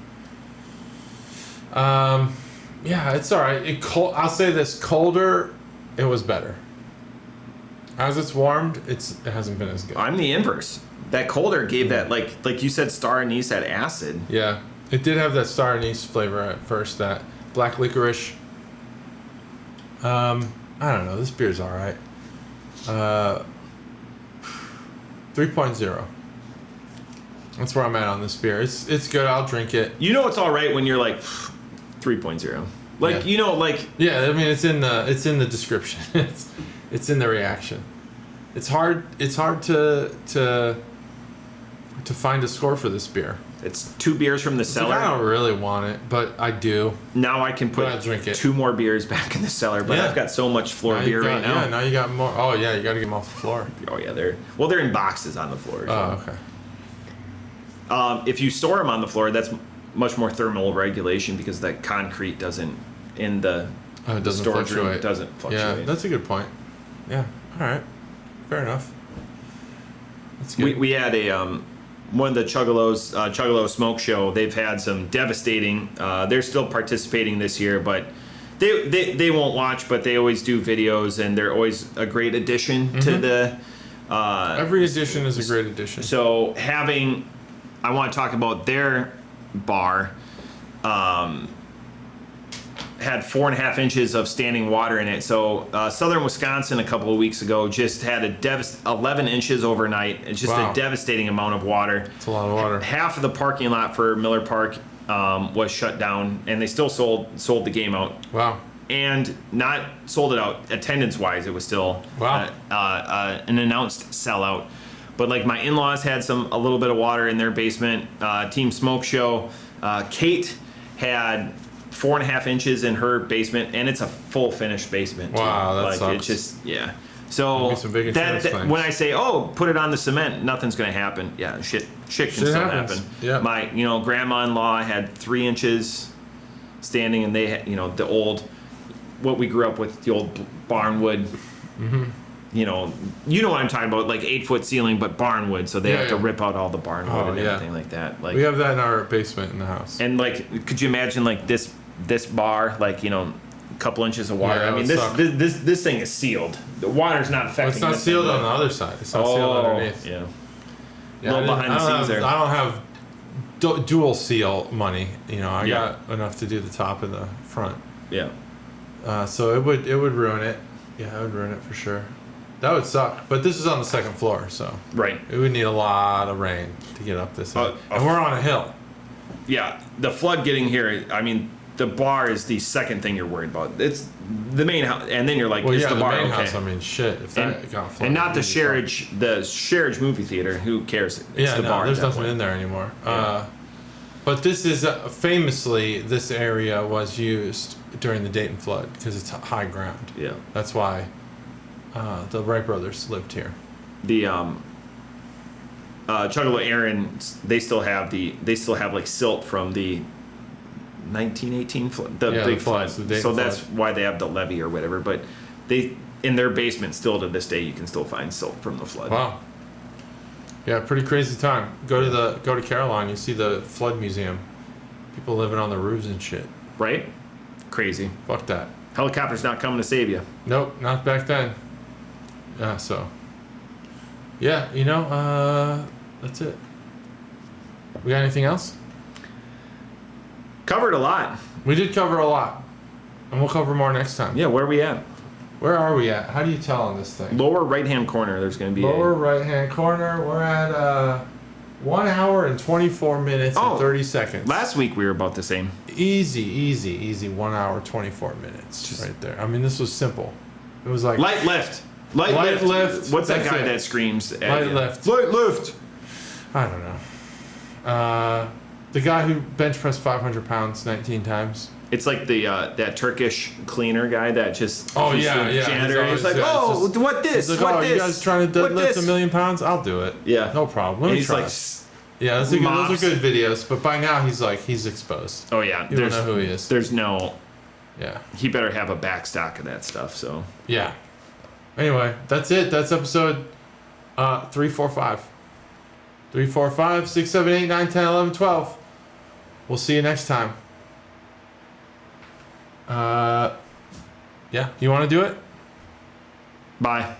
Yeah, it's all right. I'll say this: colder, it was better. As it's warmed, it hasn't been as good. I'm the inverse. That colder gave that like you said, star anise, that acid. Yeah, it did have that star anise flavor at first. That black licorice. I don't know. This beer's all right. 3.0. That's where I'm at on this beer. It's good. I'll drink it. You know it's all right when you're like 3.0. Like you know like yeah. I mean it's in the description. it's in the reaction. It's hard to find a score for this beer. It's 2 beers from the cellar. I don't really want it, but I do. Now I can put I'll drink it. 2 more beers back in the cellar, but I've got so much floor beer right now. Yeah, now you got more. Oh yeah, you got to get them off the floor. Oh yeah, they're in boxes on the floor. Oh okay. If you store them on the floor, that's much more thermal regulation because that concrete doesn't in the storage room doesn't fluctuate. Yeah, that's a good point. Yeah. All right. Fair enough. That's good. We had a one of the Chuggalo Smoke Show. They've had some devastating. They're still participating this year, but they won't watch, but they always do videos, and they're always a great addition to the. Every addition is a great addition. So I want to talk about their bar. Had 4.5 inches of standing water in it. So southern Wisconsin a couple of weeks ago just had 11 inches overnight. It's just a devastating amount of water. It's a lot of water. Half of the parking lot for Miller Park was shut down, and they still sold the game out. Wow. And not sold it out attendance wise. It was still an announced sellout. But like my in-laws had a little bit of water in their basement. Team Smoke Show, Kate had 4.5 inches in her basement, and it's a full finished basement. Wow, that sucks. It's just So some big insurance claims. When I say, put it on the cement, nothing's gonna happen. Yeah, shit can still happen. Yeah. My grandma-in-law had 3 inches standing, and they had the old, what we grew up with, the old barnwood. Mm-hmm. You know what I'm talking about, like 8-foot ceiling, but barnwood. So they have to rip out all the barnwood and everything like that. Like we have that in our basement in the house. And like, could you imagine like this bar, like a couple inches of water? Yeah, I mean, this thing is sealed. The water's not affecting. It's not sealed on the other side. It's not sealed underneath. Yeah. Yeah, a little behind the scenes there. I don't have dual seal money. I got enough to do the top and the front. Yeah. So it would ruin it. Yeah, it would ruin it for sure. That would suck. But this is on the second floor, so right. It would need a lot of rain to get up this hill. And we're on a hill. Yeah, the flood getting here. I mean, the bar is the second thing you're worried about. It's the main house, and then you're like, is the bar main okay? house. I mean, shit. If that got flooded, and not the Sherridge movie theater. Who cares? It's the bar. There's nothing in there anymore. Yeah. But this is famously, this area was used during the Dayton flood because it's high ground. Yeah, that's why the Wright brothers lived here. The Chuggalo Aaron, they still have like silt from the 1918 flood, the big flood. So that's why they have the levee or whatever. But they, in their basement, still to this day, you can still find silt from the flood. Wow. Yeah, pretty crazy time. Go to Caroline, you see the flood museum. People living on the roofs and shit. Right? Crazy. Fuck that. Helicopter's not coming to save you. Nope, not back then. Yeah, so. Yeah, that's it. We got anything else? Covered a lot. We did cover a lot. And we'll cover more next time. Yeah, where are we at? Where are we at? How do you tell on this thing? Lower right-hand corner, there's going to be Lower right-hand corner. We're at 1 hour and 24 minutes and 30 seconds. Last week we were about the same. Easy. 1 hour, 24 minutes. Just right there. I mean, this was simple. It was like... Light lift. Light lift. What's that guy it. that screams at Light you? lift. Light lift. I don't know. The guy who bench pressed 500 pounds 19 times. It's like the that Turkish cleaner guy that just... Oh, he's yeah. Janitor. He's like, what this? He's like, what this? You guys trying to deadlift 1 million pounds? I'll do it. Yeah. No problem. Let And me he's try. like... Yeah, those are good videos, but by now he's exposed. Oh, yeah. You don't know who he is. There's no... Yeah. He better have a back stock of that stuff, so... Yeah. Anyway, that's it. That's episode 345. 345, 6, 7, 8, 9, 10, 11, 12. We'll see you next time. Yeah, you want to do it? Bye.